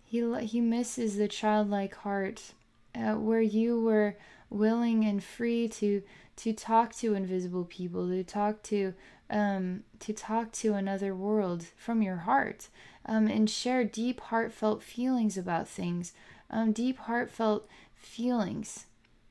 He misses the childlike heart where you were willing and free to talk to invisible people, to talk to another world from your heart, and share deep heartfelt feelings about things. Deep heartfelt feelings.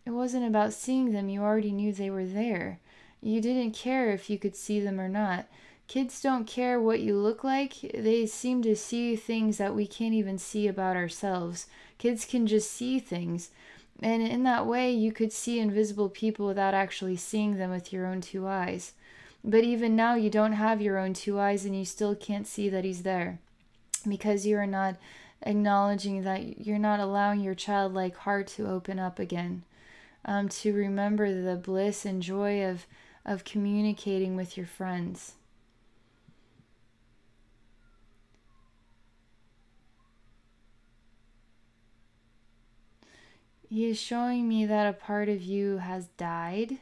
It wasn't about seeing them. You already knew they were there. You didn't care if you could see them or not. Kids don't care what you look like. They seem to see things that we can't even see about ourselves. Kids can just see things. And in that way, you could see invisible people without actually seeing them with your own 2 eyes. But even now, you don't have your own 2 eyes and you still can't see that he's there. Because you are not acknowledging that you're not allowing your childlike heart to open up again. To remember the bliss and joy of communicating with your friends. He is showing me that a part of you has died.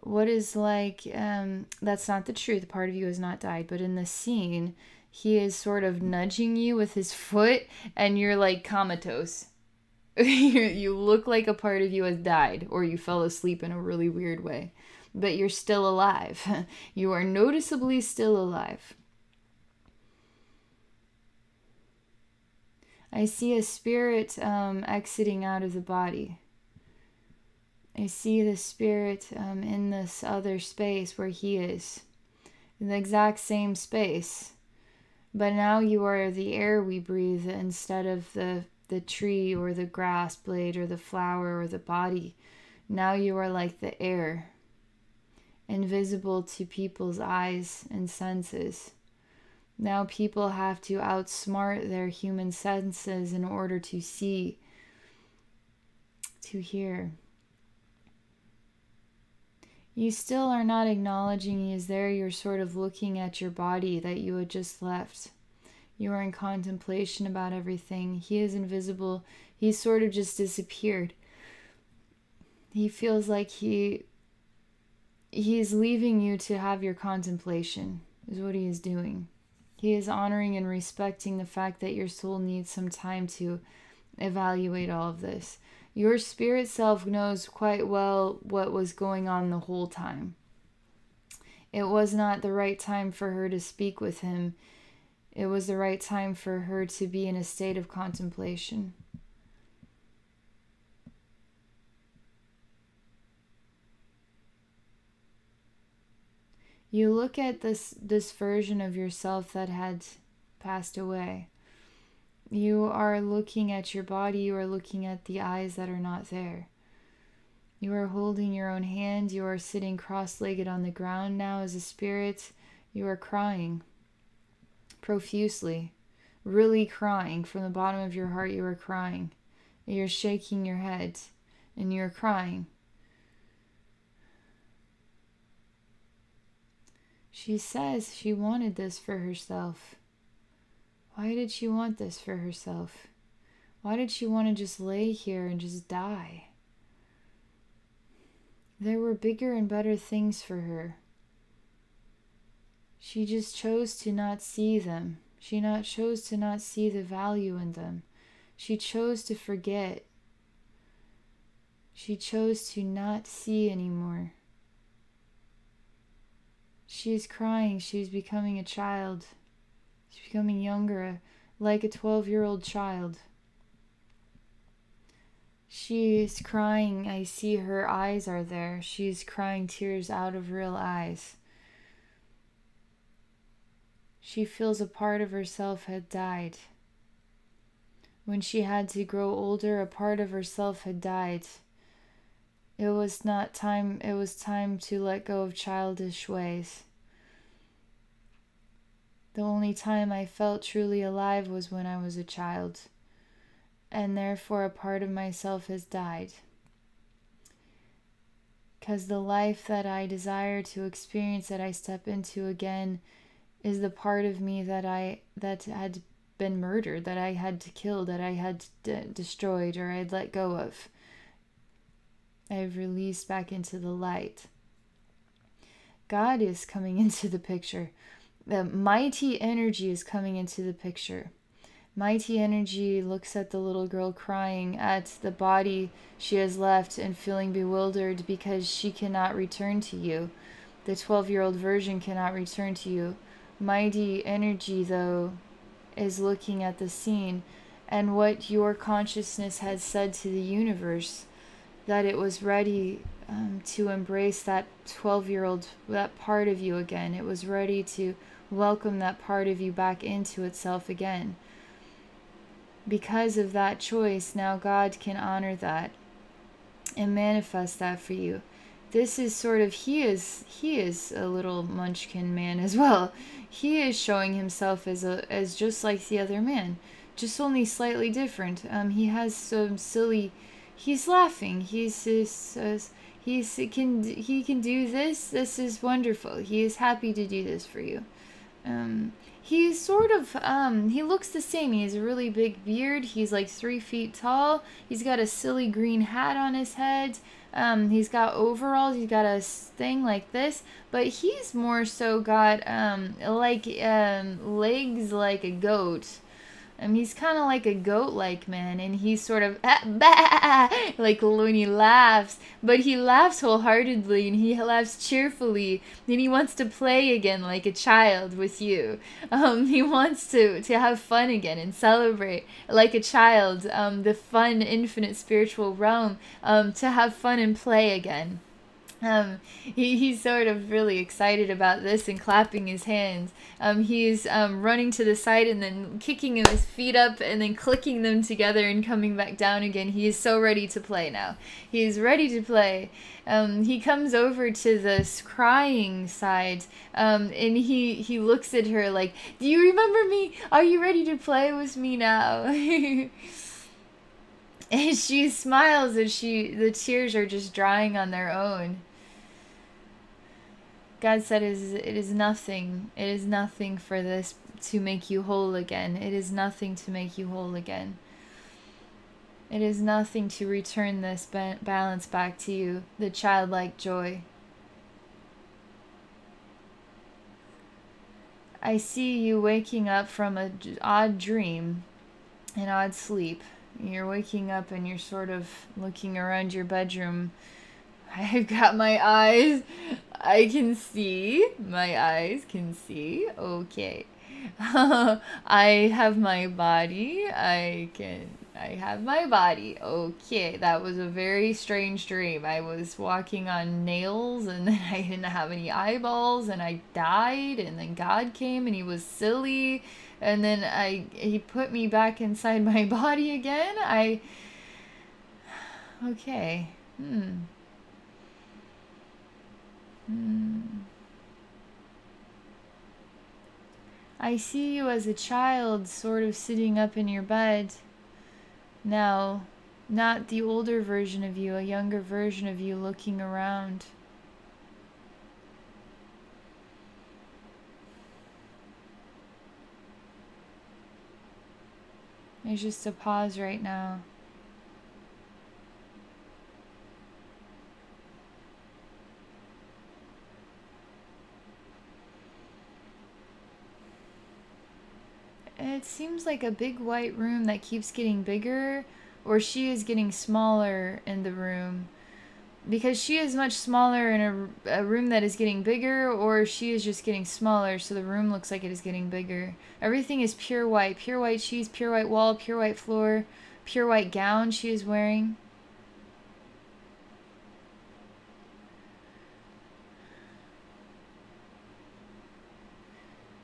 What is like, that's not the truth. A part of you has not died. But in the scene, he is sort of nudging you with his foot and you're like comatose. You look like a part of you has died or you fell asleep in a really weird way. But you're still alive. You are noticeably still alive. I see a spirit exiting out of the body. I see the spirit in this other space where he is. In the exact same space. But now you are the air we breathe instead of the tree or the grass blade or the flower or the body. Now you are like the air. Invisible to people's eyes and senses. Now people have to outsmart their human senses in order to see. to here. You still are not acknowledging he is there. You're sort of looking at your body that you had just left. You are in contemplation about everything. He is invisible. He sort of just disappeared. He feels like he is leaving you to have your contemplation, is what he is doing. He is honoring and respecting the fact that your soul needs some time to evaluate all of this. Your spirit self knows quite well what was going on the whole time. It was not the right time for her to speak with him. It was the right time for her to be in a state of contemplation. You look at this version of yourself that had passed away. You are looking at your body. You are looking at the eyes that are not there. You are holding your own hand. You are sitting cross-legged on the ground now as a spirit. You are crying profusely, really crying. From the bottom of your heart, you are crying. You're shaking your head and you're crying. She says she wanted this for herself. Why did she want this for herself? Why did she want to just lay here and just die? There were bigger and better things for her. She just chose to not see them. She chose to not see the value in them. She chose to forget. She chose to not see anymore. She's crying. She's becoming a child. She's becoming younger, like a 12-year-old child. She is crying. I see her eyes are there. She's crying tears out of real eyes. She feels a part of herself had died. When she had to grow older, a part of herself had died. It was time to let go of childish ways. The only time I felt truly alive was when I was a child, and therefore a part of myself has died. Because the life that I desire to experience, that I step into again, is the part of me that had been murdered, that I had to kill, that I had destroyed, or I'd let go of. I've released back into the light. God is coming into the picture. The mighty energy is coming into the picture. Mighty energy looks at the little girl crying at the body she has left and feeling bewildered because she cannot return to you. The 12-year-old version cannot return to you. Mighty energy, though, is looking at the scene and what your consciousness has said to the universe, that it was ready to embrace that 12-year-old, that part of you again. It was ready to welcome that part of you back into itself again. Because of that choice, now God can honor that and manifest that for you. This is sort of, he is a little munchkin man as well. He is showing himself as just like the other man, just only slightly different. He has some silly, he's laughing. He can do this. This is wonderful. He is happy to do this for you. He's sort of, he looks the same. He has a really big beard. He's like 3 feet tall. He's got a silly green hat on his head. He's got overalls. He's got a thing like this. But he's more so got, legs like a goat. He's kind of like a goat-like man, and he's sort of like when he laughs, but he laughs wholeheartedly, and he laughs cheerfully, and he wants to play again like a child with you. He wants to have fun again and celebrate like a child, the fun, infinite spiritual realm, to have fun and play again. He's sort of really excited about this and clapping his hands. He's running to the side and then kicking his feet up and then clicking them together and coming back down again. He is so ready to play now. He is ready to play. He comes over to this crying side, and he looks at her like, "Do you remember me? Are you ready to play with me now?" And she smiles and the tears are just drying on their own. God said it is nothing. It is nothing for this to make you whole again. It is nothing to make you whole again. It is nothing to return this balance back to you, the childlike joy. I see you waking up from an odd dream, an odd sleep. You're waking up and you're sort of looking around your bedroom. I've got my eyes. I can see. My eyes can see. Okay. I have my body. I have my body. Okay, that was a very strange dream. I was walking on nails and then I didn't have any eyeballs and I died and then God came and he was silly and then he put me back inside my body again. Okay. I see you as a child sort of sitting up in your bed. Now, not the older version of you, a younger version of you looking around. There's just a pause right now. It seems like a big white room that keeps getting bigger, or she is getting smaller in the room. Because she is much smaller in a room that is getting bigger, or she is just getting smaller, so the room looks like it is getting bigger. Everything is pure white sheets, pure white wall, pure white floor, pure white gown she is wearing.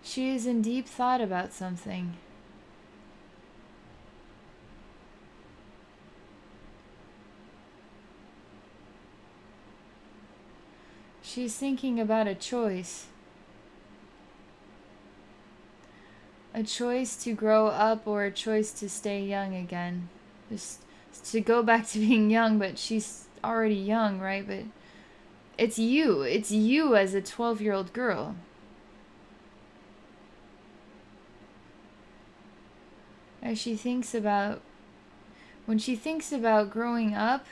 She is in deep thought about something. She's thinking about a choice. A choice to grow up or a choice to stay young again. Just to go back to being young, but she's already young, right? But it's you. It's you as a 12-year-old girl. As she thinks about, when she thinks about growing up,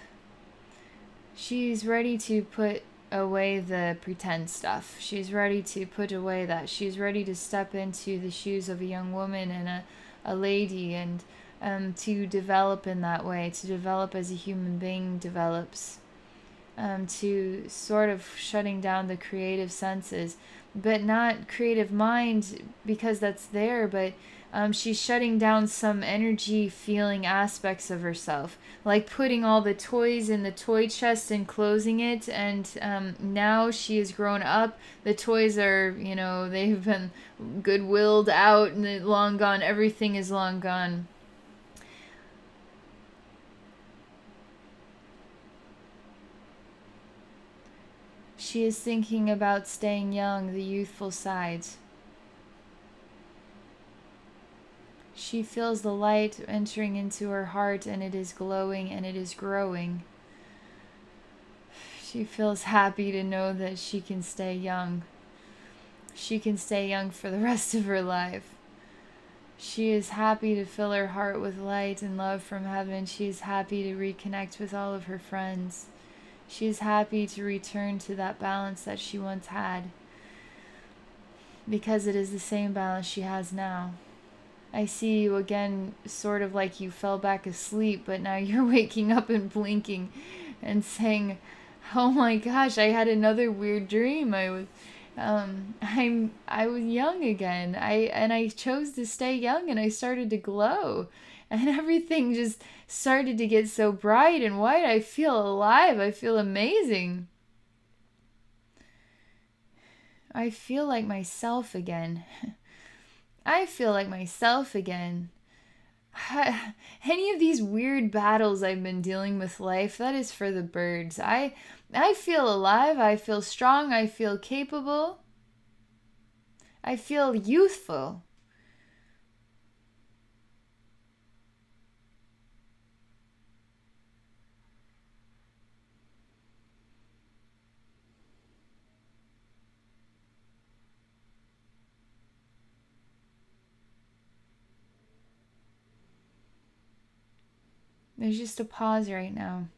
she's ready to put away the pretend stuff. She's ready to put away that. She's ready to step into the shoes of a young woman and a lady and to develop in that way, to develop as a human being develops. To sort of shutting down the creative senses, but not creative mind because that's there, but she's shutting down some energy feeling aspects of herself, like putting all the toys in the toy chest and closing it, and now she has grown up. The toys are, they've been goodwilled out and long gone. Everything is long gone. She is thinking about staying young, the youthful sides. She feels the light entering into her heart and it is glowing and it is growing. She feels happy to know that she can stay young. She can stay young for the rest of her life. She is happy to fill her heart with light and love from heaven. She is happy to reconnect with all of her friends. She is happy to return to that balance that she once had, because it is the same balance she has now. I see you again, sort of like you fell back asleep, but now you're waking up and blinking and saying, "Oh my gosh, I had another weird dream. I was young again. I chose to stay young and I started to glow. And everything just started to get so bright and white. I feel alive. I feel amazing. I feel like myself again. I feel like myself again. Any of these weird battles I've been dealing with life, that is for the birds. I feel alive. I feel strong. I feel capable. I feel youthful. There's just a pause right now.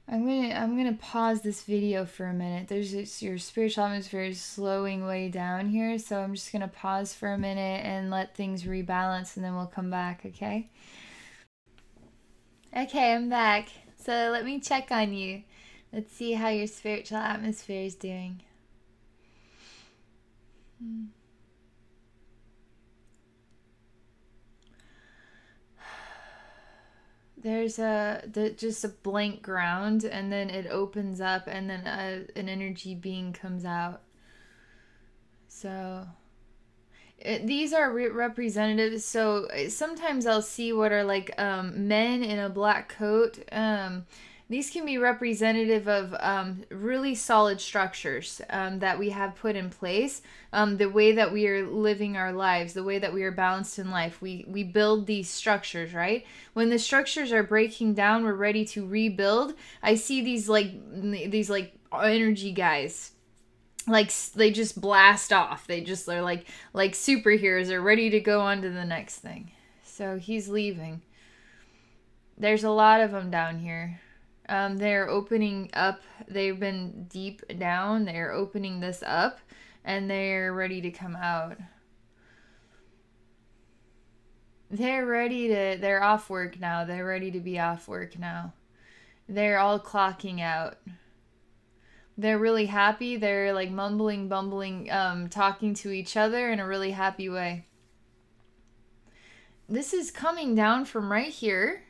I'm gonna pause this video for a minute. There's this, your spiritual atmosphere is slowing way down here, so I'm just gonna pause for a minute and let things rebalance, and then we'll come back. Okay? Okay, I'm back. So let me check on you. Let's see how your spiritual atmosphere is doing. There's just a blank ground, and then it opens up, and then an energy being comes out. So these are representatives. So sometimes I'll see what are like men in a black coat. These can be representative of really solid structures that we have put in place. The way that we are living our lives, the way that we are balanced in life. We build these structures, right? When the structures are breaking down, we're ready to rebuild. I see these like energy guys. Like they just blast off. They're like superheroes are ready to go on to the next thing. So he's leaving. There's a lot of them down here. They're opening up. They've been deep down. They're opening this up, and they're ready to come out. They're off work now. They're ready to be off work now. They're all clocking out. They're really happy. They're like mumbling, bumbling, talking to each other in a really happy way. This is coming down from right here.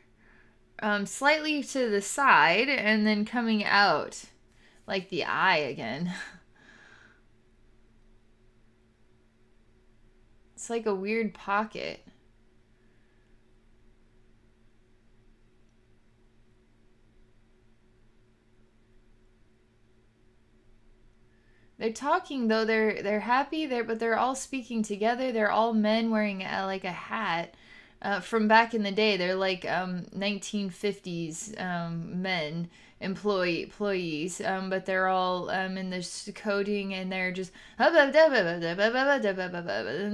Slightly to the side, and then coming out like the eye again. It's like a weird pocket. They're talking though. They're happy. But they're all speaking together. They're all men wearing like a hat. From back in the day, they're like 1950s men, employees, but they're all in this coding, and they're just and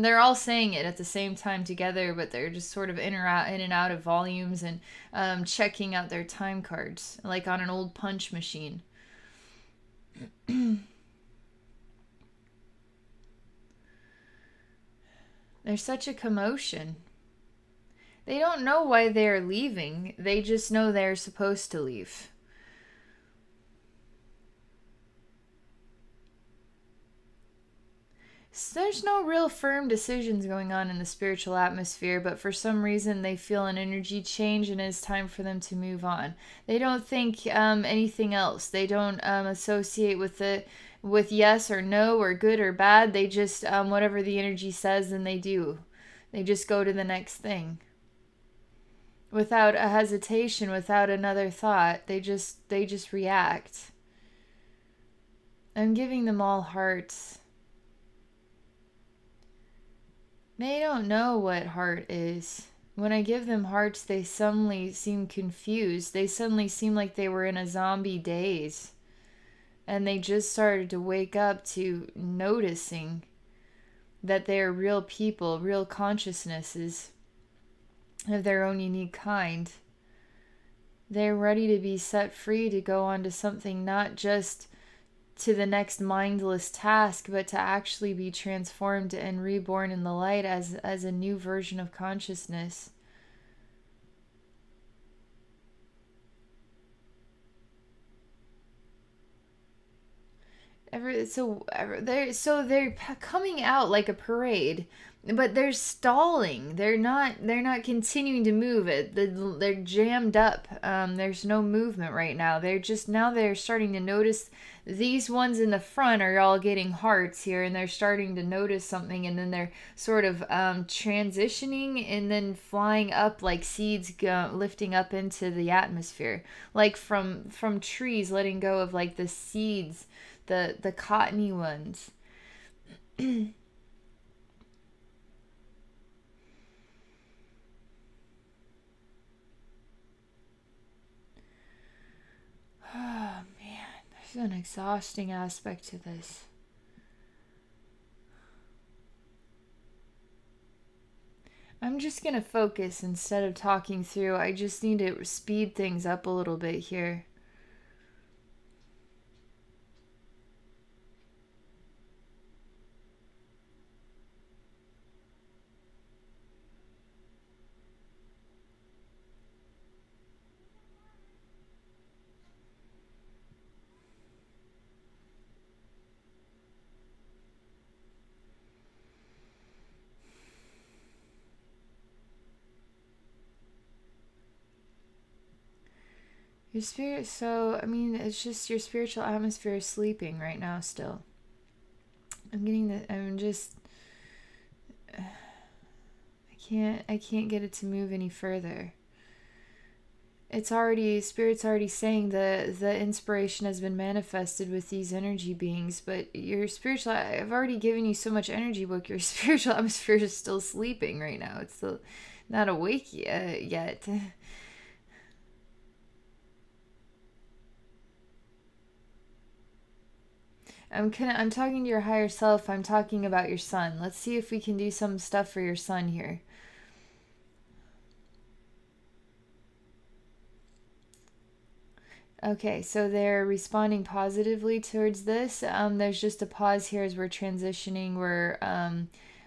they're all saying it at the same time together, but they're just sort of in and out of volumes, and checking out their time cards like on an old punch machine. There's such a commotion. They don't know why they're leaving. They just know they're supposed to leave. So there's no real firm decisions going on in the spiritual atmosphere, but for some reason they feel an energy change, and it's time for them to move on. They don't think anything else. They don't associate with yes or no or good or bad. They just whatever the energy says, then they do. They just go to the next thing. Without a hesitation, without another thought, they just react. I'm giving them all hearts. They don't know what heart is. When I give them hearts, they suddenly seem confused. They suddenly seem like they were in a zombie daze. And they just started to wake up to noticing that they are real people, real consciousnesses of their own unique kind. They're ready to be set free to go on to something, not just to the next mindless task, but to actually be transformed and reborn in the light as a new version of consciousness. They're coming out like a parade, but they're stalling. They're not continuing to move it. They're jammed up. There's no movement right now. They're starting to notice these ones in the front are all getting hearts here, and they're starting to notice something, and then they're sort of transitioning and then flying up like seeds lifting up into the atmosphere, like from trees letting go of like the seeds, the cottony ones. Oh man, there's an exhausting aspect to this. I'm just going to focus instead of talking through. I just need to speed things up a little bit here. Your spirit, so, I mean, it's just your spiritual atmosphere is sleeping right now still. I'm getting that, I can't get it to move any further. It's already, Spirit's already saying the inspiration has been manifested with these energy beings, but your spiritual, I've already given you so much energy, but your spiritual atmosphere is still sleeping right now. It's still not awake yet. I'm talking to your higher self. I'm talking about your son. Let's see if we can do some stuff for your son here. Okay, so they're responding positively towards this. There's just a pause here as we're transitioning.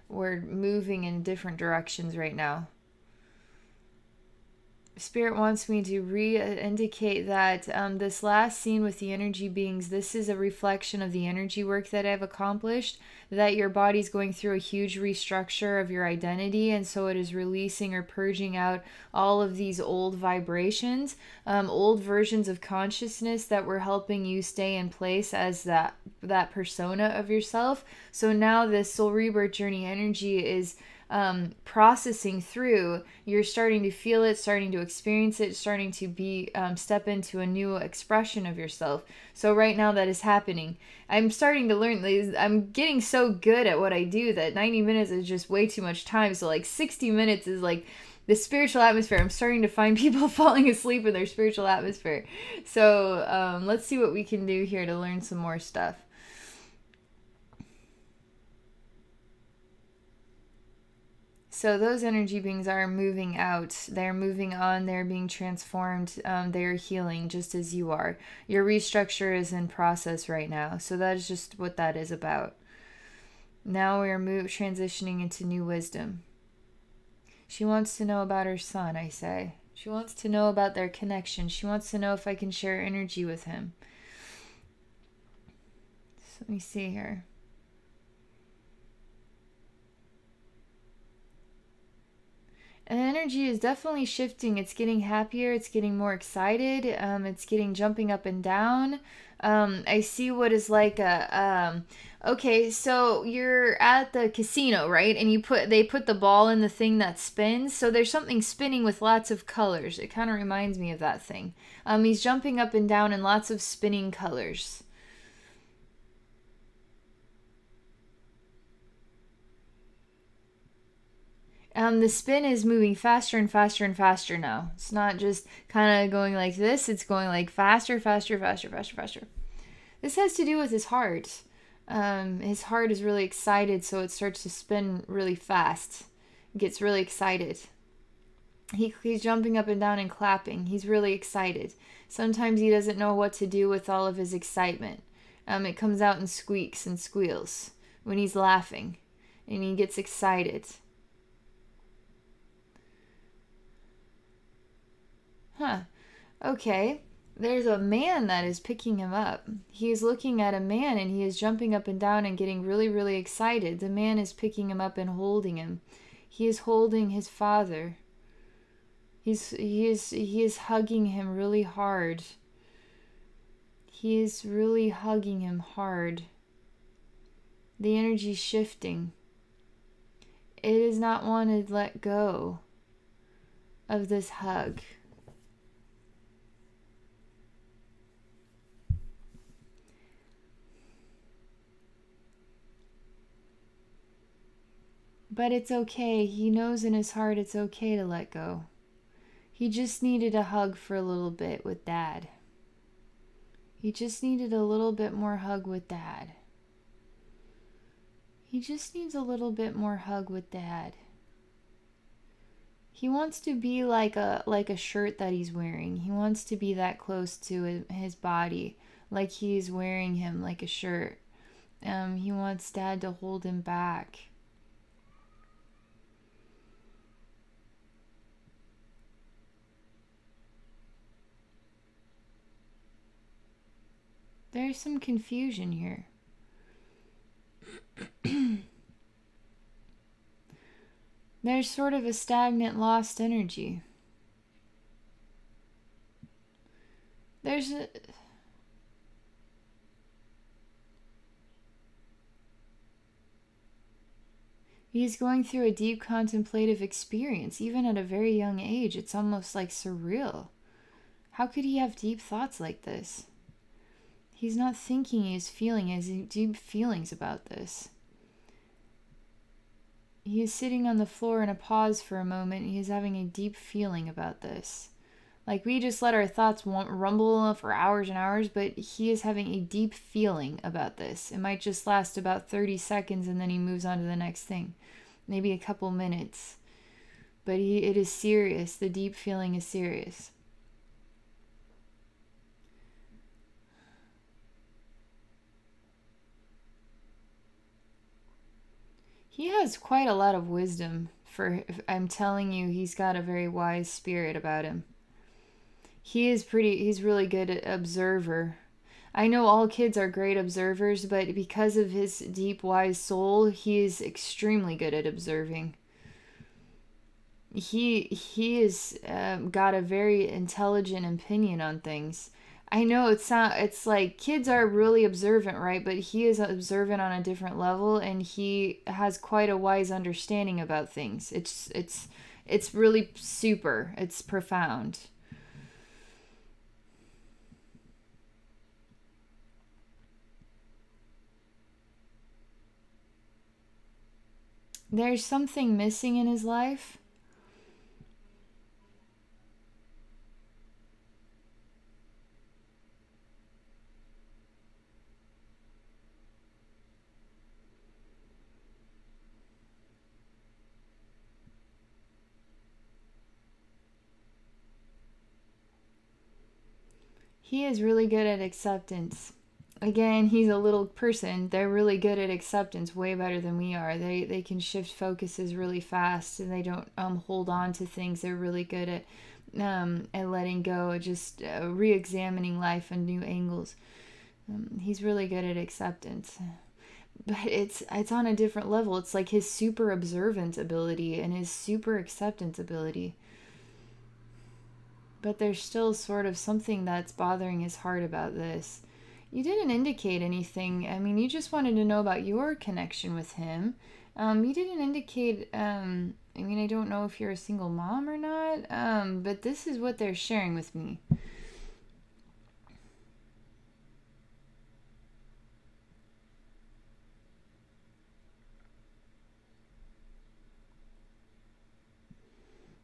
We're moving in different directions right now. Spirit wants me to indicate that this last scene with the energy beings, this is a reflection of the energy work that I've accomplished, that your body's going through a huge restructure of your identity, and so it is releasing or purging out all of these old vibrations, old versions of consciousness that were helping you stay in place as that persona of yourself. So now this soul rebirth journey energy is processing through. You're starting to feel it, starting to experience it, starting to be step into a new expression of yourself. So right now that is happening. I'm starting to learn. I'm getting so good at what I do that 90 minutes is just way too much time. So like 60 minutes is like the spiritual atmosphere. I'm starting to find people falling asleep in their spiritual atmosphere. So let's see what we can do here to learn some more stuff. So those energy beings are moving out. They're moving on. They're being transformed. They're healing just as you are. Your restructure is in process right now. So that is just what that is about. Now we are transitioning into new wisdom. She wants to know about her son, I say. She wants to know about their connection. She wants to know if I can share energy with him. So let me see here. And energy is definitely shifting. It's getting happier. It's getting more excited. It's getting jumping up and down. I see what is like a, okay, so you're at the casino, right? And they put the ball in the thing that spins. So there's something spinning with lots of colors. It kind of reminds me of that thing. He's jumping up and down in lots of spinning colors. The spin is moving faster and faster and faster now. It's not just kind of going like this. It's going like faster, faster, faster, faster, faster. This has to do with his heart. His heart is really excited, so it starts to spin really fast. It gets really excited. He's jumping up and down and clapping. He's really excited. Sometimes he doesn't know what to do with all of his excitement. It comes out in squeaks and squeals when he's laughing and he gets excited. Huh. Okay. There's a man that is picking him up. He is looking at a man and he is jumping up and down and getting really, really excited. The man is picking him up and holding him. He is holding his father. He is hugging him really hard. He is really hugging him hard. The energy is shifting. It does not want to let go of this hug. But it's okay. He knows in his heart it's okay to let go. He just needed a hug for a little bit with Dad. He just needed a little bit more hug with Dad. He just needs a little bit more hug with Dad. He wants to be like a shirt that he's wearing. He wants to be that close to his body, like he's wearing him like a shirt. He wants Dad to hold him back. There's some confusion here. There's sort of a stagnant, lost energy. He's going through a deep contemplative experience, even at a very young age. It's almost like surreal. How could he have deep thoughts like this? He's not thinking, he's feeling. He has deep feelings about this. He is sitting on the floor in a pause for a moment. He is having a deep feeling about this. Like, we just let our thoughts rumble for hours and hours, but he is having a deep feeling about this. It might just last about 30 seconds and then he moves on to the next thing. Maybe a couple minutes. But it is serious. The deep feeling is serious. He has quite a lot of wisdom. I'm telling you, he's got a very wise spirit about him. He's really good at observer. I know all kids are great observers, but because of his deep, wise soul, he is extremely good at observing. He is got a very intelligent opinion on things. I know it's like kids are really observant, right? But he is observant on a different level, and he has quite a wise understanding about things. It's really super. It's profound. There's something missing in his life. He is really good at acceptance. Again, he's a little person. They're really good at acceptance, way better than we are. They can shift focuses really fast, and they don't hold on to things. They're really good at letting go, just re-examining life on new angles. He's really good at acceptance. But it's on a different level. It's like his super observant ability and his super acceptance ability. But there's still sort of something that's bothering his heart about this. You didn't indicate anything. I mean, you just wanted to know about your connection with him. You didn't indicate, I mean, I don't know if you're a single mom or not, but this is what they're sharing with me.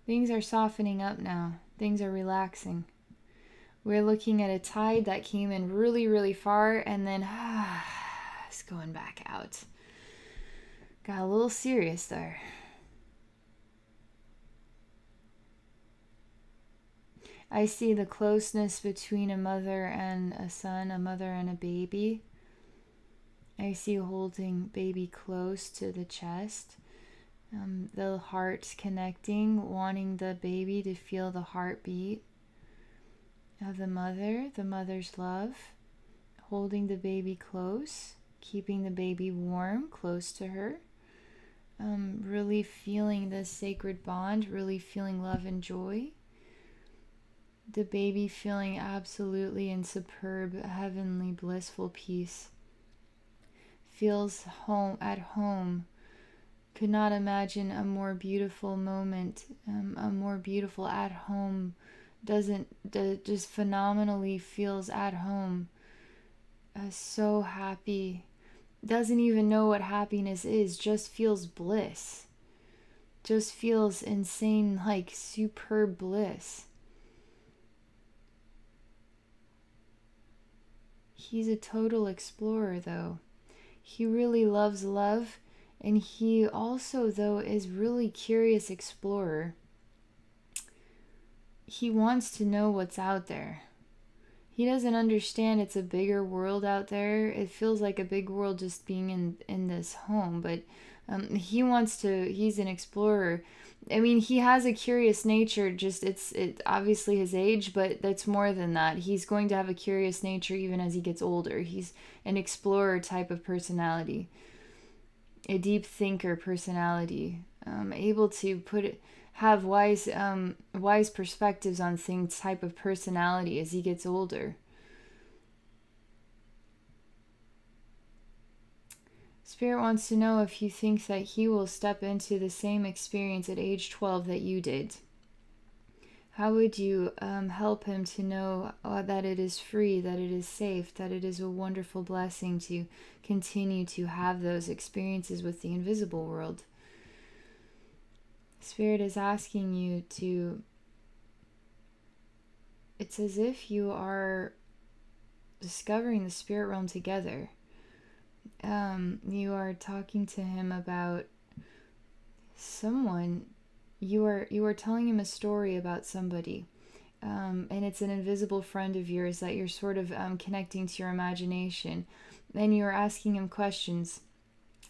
Things are softening up now. Things are relaxing. We're looking at a tide that came in really, really far and then it's going back out. Got a little serious there. I see the closeness between a mother and a son, a mother and a baby. I see holding baby close to the chest. The heart connecting, wanting the baby to feel the heartbeat of the mother's love, holding the baby close, keeping the baby warm, close to her, really feeling this sacred bond, really feeling love and joy. The baby feeling absolutely in superb, heavenly, blissful peace. Feels at home. Could not imagine a more beautiful moment, a more beautiful at home. Just phenomenally feels at home. So happy. Doesn't even know what happiness is, just feels bliss. Just feels insane, like superb bliss. He's a total explorer, though. He really loves love. And he also, though, is really curious explorer. he wants to know what's out there. He doesn't understand it's a bigger world out there. It feels like a big world just being in this home, but he wants to, he's an explorer. I mean, he has a curious nature, just it obviously his age, but that's more than that. He's going to have a curious nature even as he gets older. He's an explorer type of personality, a deep thinker personality, able to have wise perspectives on things type of personality as he gets older. Spirit wants to know if you think that he will step into the same experience at age 12 that you did. How would you help him to know that it is free, that it is safe, that it is a wonderful blessing to continue to have those experiences with the invisible world? Spirit is asking you to, it's as if you are discovering the spirit realm together. You are talking to him about someone. You are telling him a story about somebody, and it's an invisible friend of yours that you're sort of connecting to your imagination, and you are asking him questions,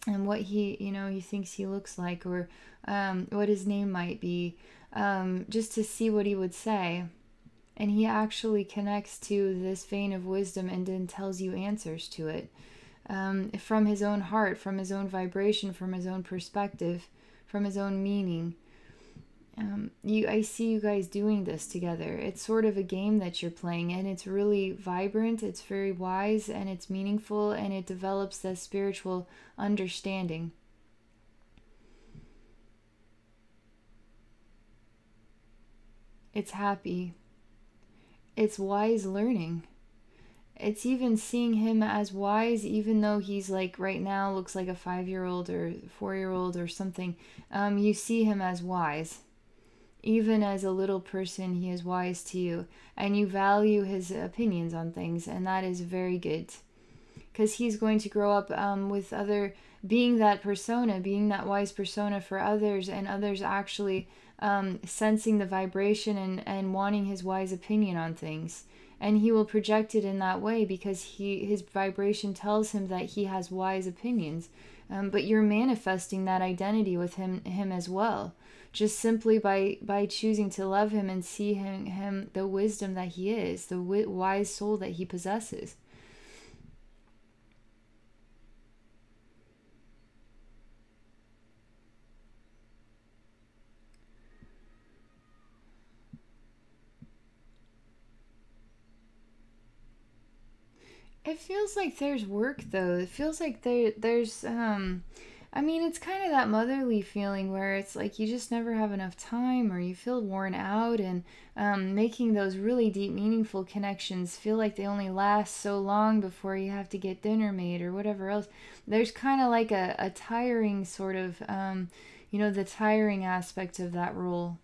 and what he thinks he looks like, or what his name might be, just to see what he would say. And he actually connects to this vein of wisdom and then tells you answers to it. From his own heart, from his own vibration, from his own perspective, from his own meaning. I see you guys doing this together. It's sort of a game that you're playing, and it's really vibrant, it's very wise, and it's meaningful, and it develops that spiritual understanding. It's happy. It's wise learning. It's even seeing him as wise, even though he's like right now looks like a 5-year-old or 4-year-old or something. You see him as wise. Even as a little person, he is wise to you, and you value his opinions on things, and that is very good. Because he's going to grow up with being that persona, being that wise persona for others, and others actually sensing the vibration and wanting his wise opinion on things. And he will project it in that way because his vibration tells him that he has wise opinions. But you're manifesting that identity with him as well, just simply by choosing to love him and see him the wisdom that he is, the wise soul that he possesses. It feels like there's work though. It feels like there's I mean, it's kind of that motherly feeling where it's like you just never have enough time, or you feel worn out, and making those really deep, meaningful connections feel like they only last so long before you have to get dinner made or whatever else. There's kind of like a tiring sort of, the tiring aspect of that role.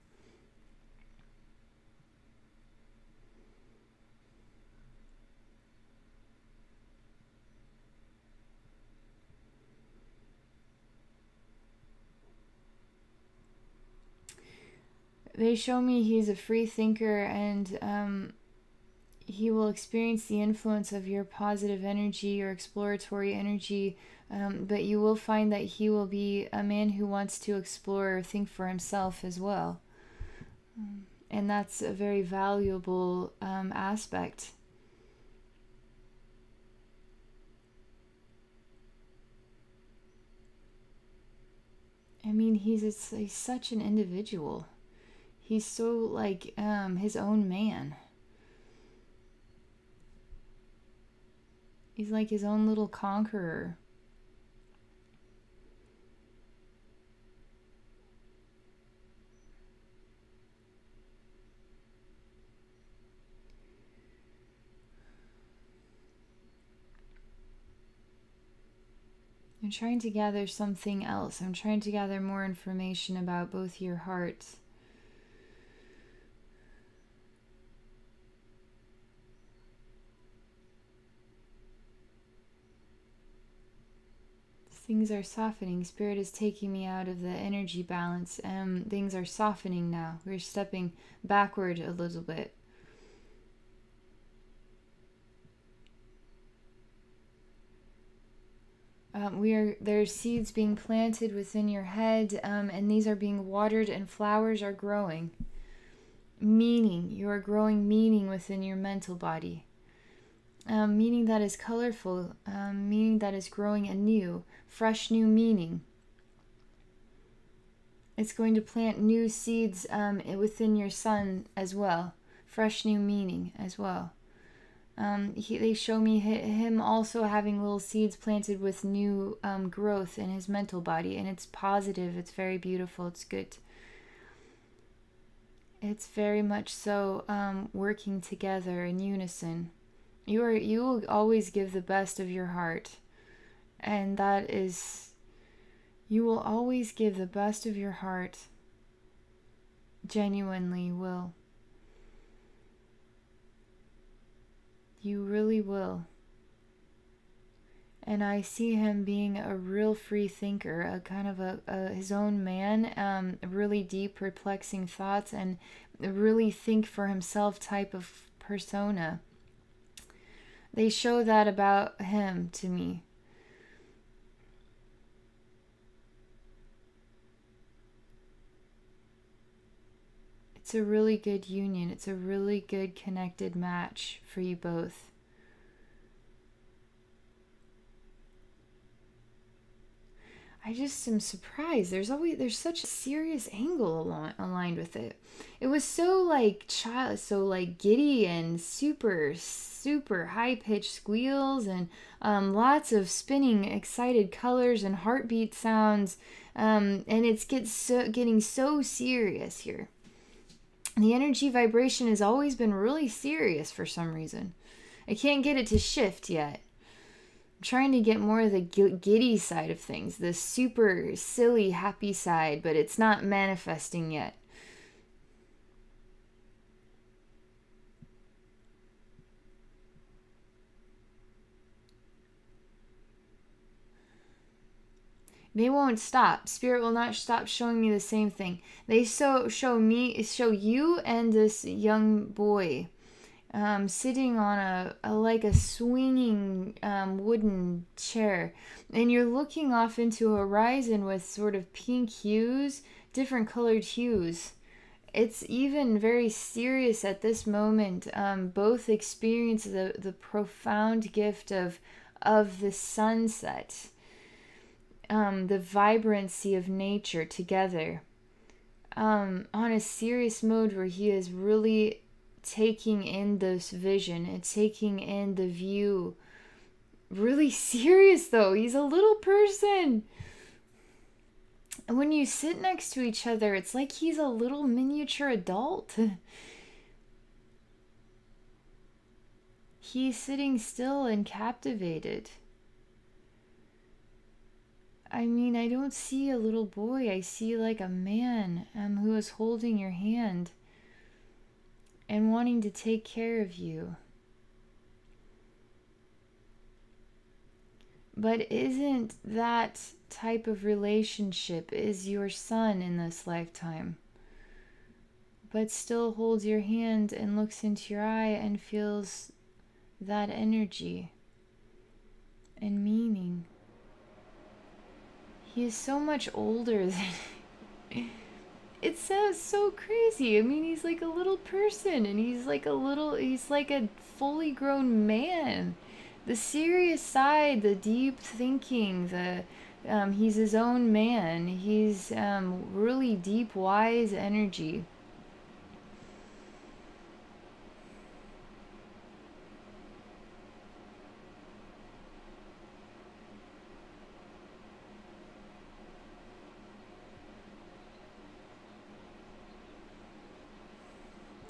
They show me he's a free thinker, and he will experience the influence of your positive energy, your exploratory energy, but you will find that he will be a man who wants to explore or think for himself as well. And that's a very valuable aspect. I mean, he's such an individual. He's so like his own man. He's like his own little conqueror. I'm trying to gather something else. I'm trying to gather more information about both your hearts. Things are softening. Spirit is taking me out of the energy balance. Things are softening now. We're stepping backward a little bit. There's seeds being planted within your head, and these are being watered, and flowers are growing. Meaning, you are growing meaning within your mental body. Meaning that is colorful, meaning that is growing anew, fresh new meaning. It's going to plant new seeds within your son as well, fresh new meaning as well. They show me him also having little seeds planted with new growth in his mental body, and it's positive, it's very beautiful, it's good. It's very much so working together in unison. You will always give the best of your heart, and that is, you will always give the best of your heart. Genuinely will. You really will. And I see him being a real free thinker, a kind of his own man, really deep, perplexing thoughts, and really think for himself type of persona. They show that about him to me. It's a really good union. It's a really good connected match for you both. I just am surprised. There's such a serious angle aligned with it. It was so like giddy and super high pitched squeals and lots of spinning excited colors and heartbeat sounds, and it's getting so serious here. The energy vibration has always been really serious for some reason. I can't get it to shift yet. I'm trying to get more of the giddy side of things, the super silly, happy side, but it's not manifesting yet. They won't stop. Spirit will not stop showing me the same thing. They show you and this young boy sitting on a swinging wooden chair, and you're looking off into a horizon with sort of pink hues, different colored hues. It's even very serious at this moment. Both experience the profound gift of the sunset. The vibrancy of nature together, on a serious mode where he is really taking in this vision and taking in the view. Really serious though. He's a little person. And when you sit next to each other, it's like he's a little miniature adult. He's sitting still and captivated. I mean, I don't see a little boy. I see like a man who is holding your hand and wanting to take care of you. But isn't that type of relationship is your son in this lifetime? But still holds your hand and looks into your eye and feels that energy and meaning. He is so much older than... It sounds so crazy. I mean, he's like a little person, and he's like a fully grown man. The serious side, the deep thinking, he's his own man. He's really deep, wise energy.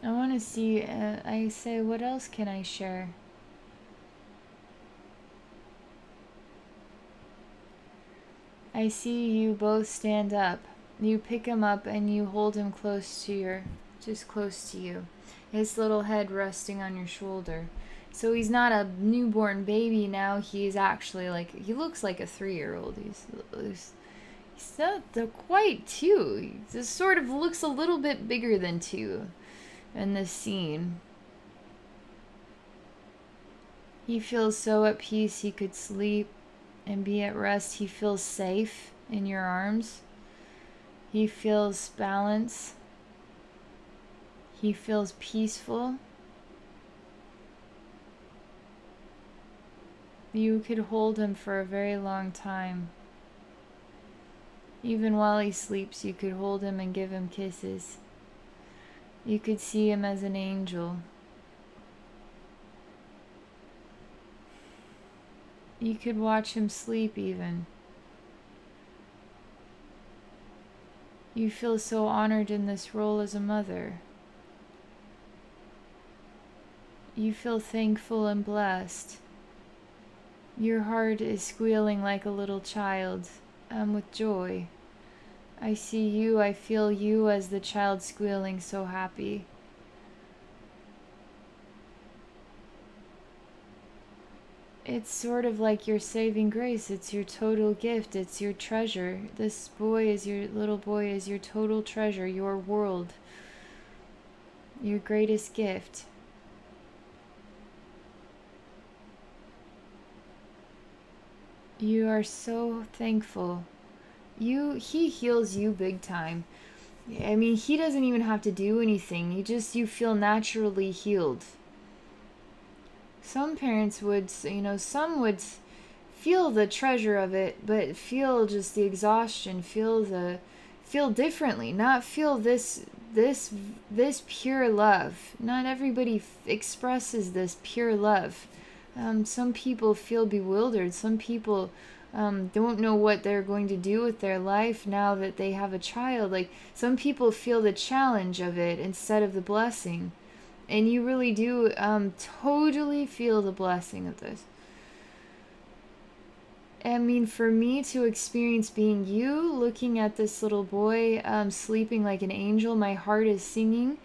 I want to see, I say, what else can I share? I see you both stand up. You pick him up and you hold him just close to you. His little head resting on your shoulder. So he's not a newborn baby now. He's actually like, he looks like a 3-year-old. He's not quite 2. He just sort of looks a little bit bigger than 2 in this scene. He feels so at peace he could sleep and be at rest. He feels safe in your arms. He feels balance. He feels peaceful. You could hold him for a very long time. Even while he sleeps, you could hold him and give him kisses. You could see him as an angel. You could watch him sleep even. You feel so honored in this role as a mother. You feel thankful and blessed. Your heart is squealing like a little child, with joy. I see you, I feel you as the child squealing, so happy. It's sort of like your saving grace. It's your total gift. It's your treasure. This boy is your little boy is your total treasure, your world, your greatest gift. You are so thankful. He heals you big time. I mean, he doesn't even have to do anything. You feel naturally healed. Some parents would, some would feel the treasure of it, but feel just the exhaustion, feel differently, not feel this pure love. Not everybody expresses this pure love. Some people feel bewildered. Some people don't know what they're going to do with their life now that they have a child. Like, some people feel the challenge of it instead of the blessing. And you really do totally feel the blessing of this. I mean, for me to experience being you, looking at this little boy sleeping like an angel, my heart is singing.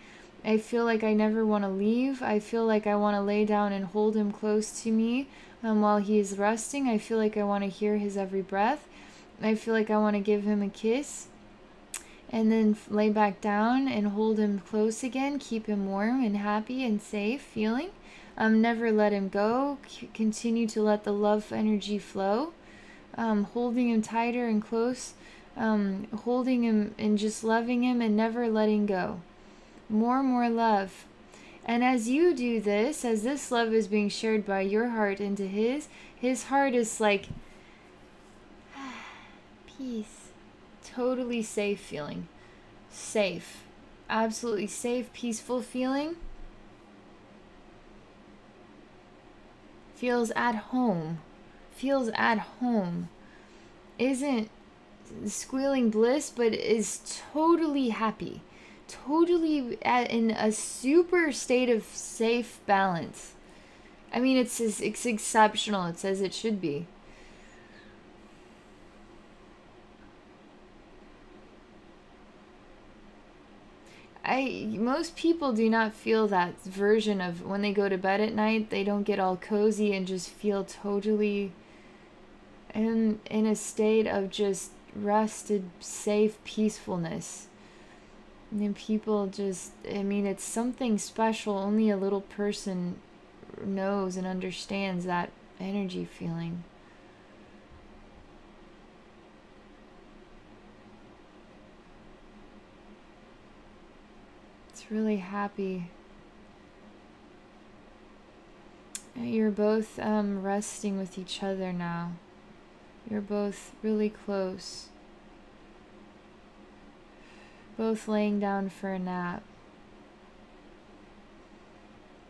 I feel like I never want to leave. I feel like I want to lay down and hold him close to me while he is resting. I feel like I want to hear his every breath. I feel like I want to give him a kiss and then lay back down and hold him close again, keep him warm and happy and safe feeling. Never let him go. Continue to let the love energy flow. Holding him tighter and close. Holding him and just loving him and never letting go. More and more love. And as you do this, as this love is being shared by your heart into his heart is like peace. Totally safe feeling. Safe. Absolutely safe, peaceful feeling. Feels at home. Feels at home. Isn't squealing bliss, but is totally happy. Totally in a super state of safe balance. I mean, it's exceptional. It's as it should be. Most people do not feel that version of when they go to bed at night. They don't get all cozy and just feel totally in a state of just rested, safe peacefulness. And people just, I mean, it's something special. Only a little person knows and understands that energy feeling. It's really happy. You're both resting with each other now. You're both really close. Both laying down for a nap.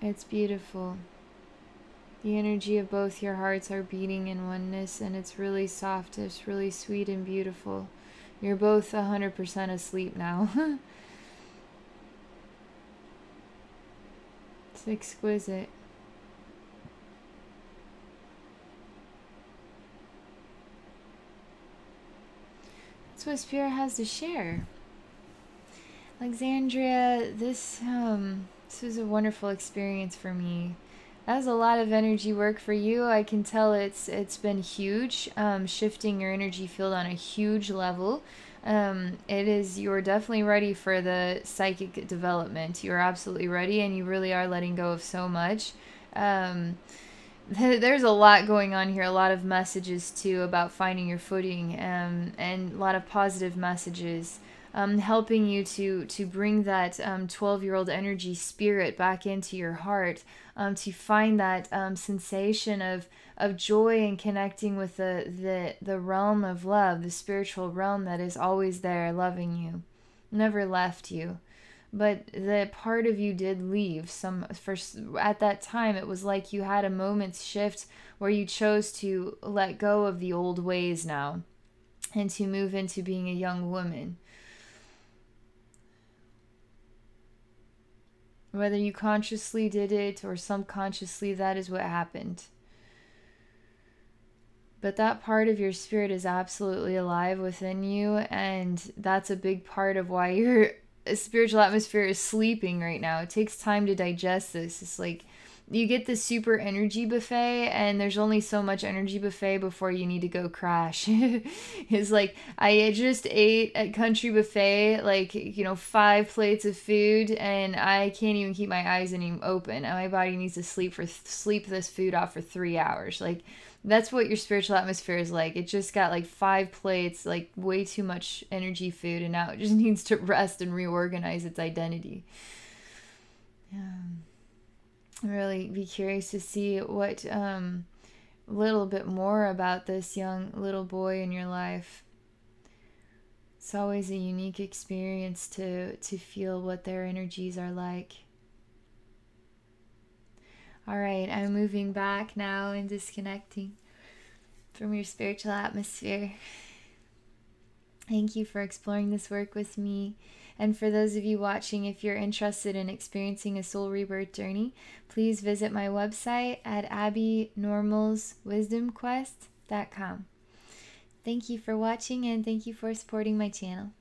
It's beautiful. The energy of both your hearts are beating in oneness, and it's really soft, it's really sweet and beautiful. You're both 100% asleep now. It's exquisite. That's what Spirit has to share. Alexandria, this was a wonderful experience for me. That was a lot of energy work for you. I can tell it's been huge, shifting your energy field on a huge level. It is, you're definitely ready for the psychic development. You're absolutely ready, and you really are letting go of so much. Um, there's a lot going on here, a lot of messages too about finding your footing, and a lot of positive messages, helping you to bring that 12-year-old energy spirit back into your heart, to find that sensation of joy and connecting with the realm of love, the spiritual realm that is always there loving you, never left you. But the part of you did leave some for at that time. It was like you had a moment's shift where you chose to let go of the old ways now and to move into being a young woman. Whether you consciously did it or subconsciously, that is what happened. But that part of your spirit is absolutely alive within you, and that's a big part of why your spiritual atmosphere is sleeping right now. It takes time to digest this. It's like you get the super energy buffet, and there's only so much energy buffet before you need to go crash. It's like I just ate at country buffet, like, 5 plates of food, and I can't even keep my eyes any open, and my body needs to sleep this food off for 3 hours. Like, that's what your spiritual atmosphere is like. It just got like 5 plates, like way too much energy food, and now it just needs to rest and reorganize its identity. Really be curious to see what little bit more about this young little boy in your life. It's always a unique experience to feel what their energies are like. All right, I'm moving back now and disconnecting from your spiritual atmosphere. Thank you for exploring this work with me. And for those of you watching, if you're interested in experiencing a soul rebirth journey, please visit my website at abbynormalswisdomquest.com. Thank you for watching, and thank you for supporting my channel.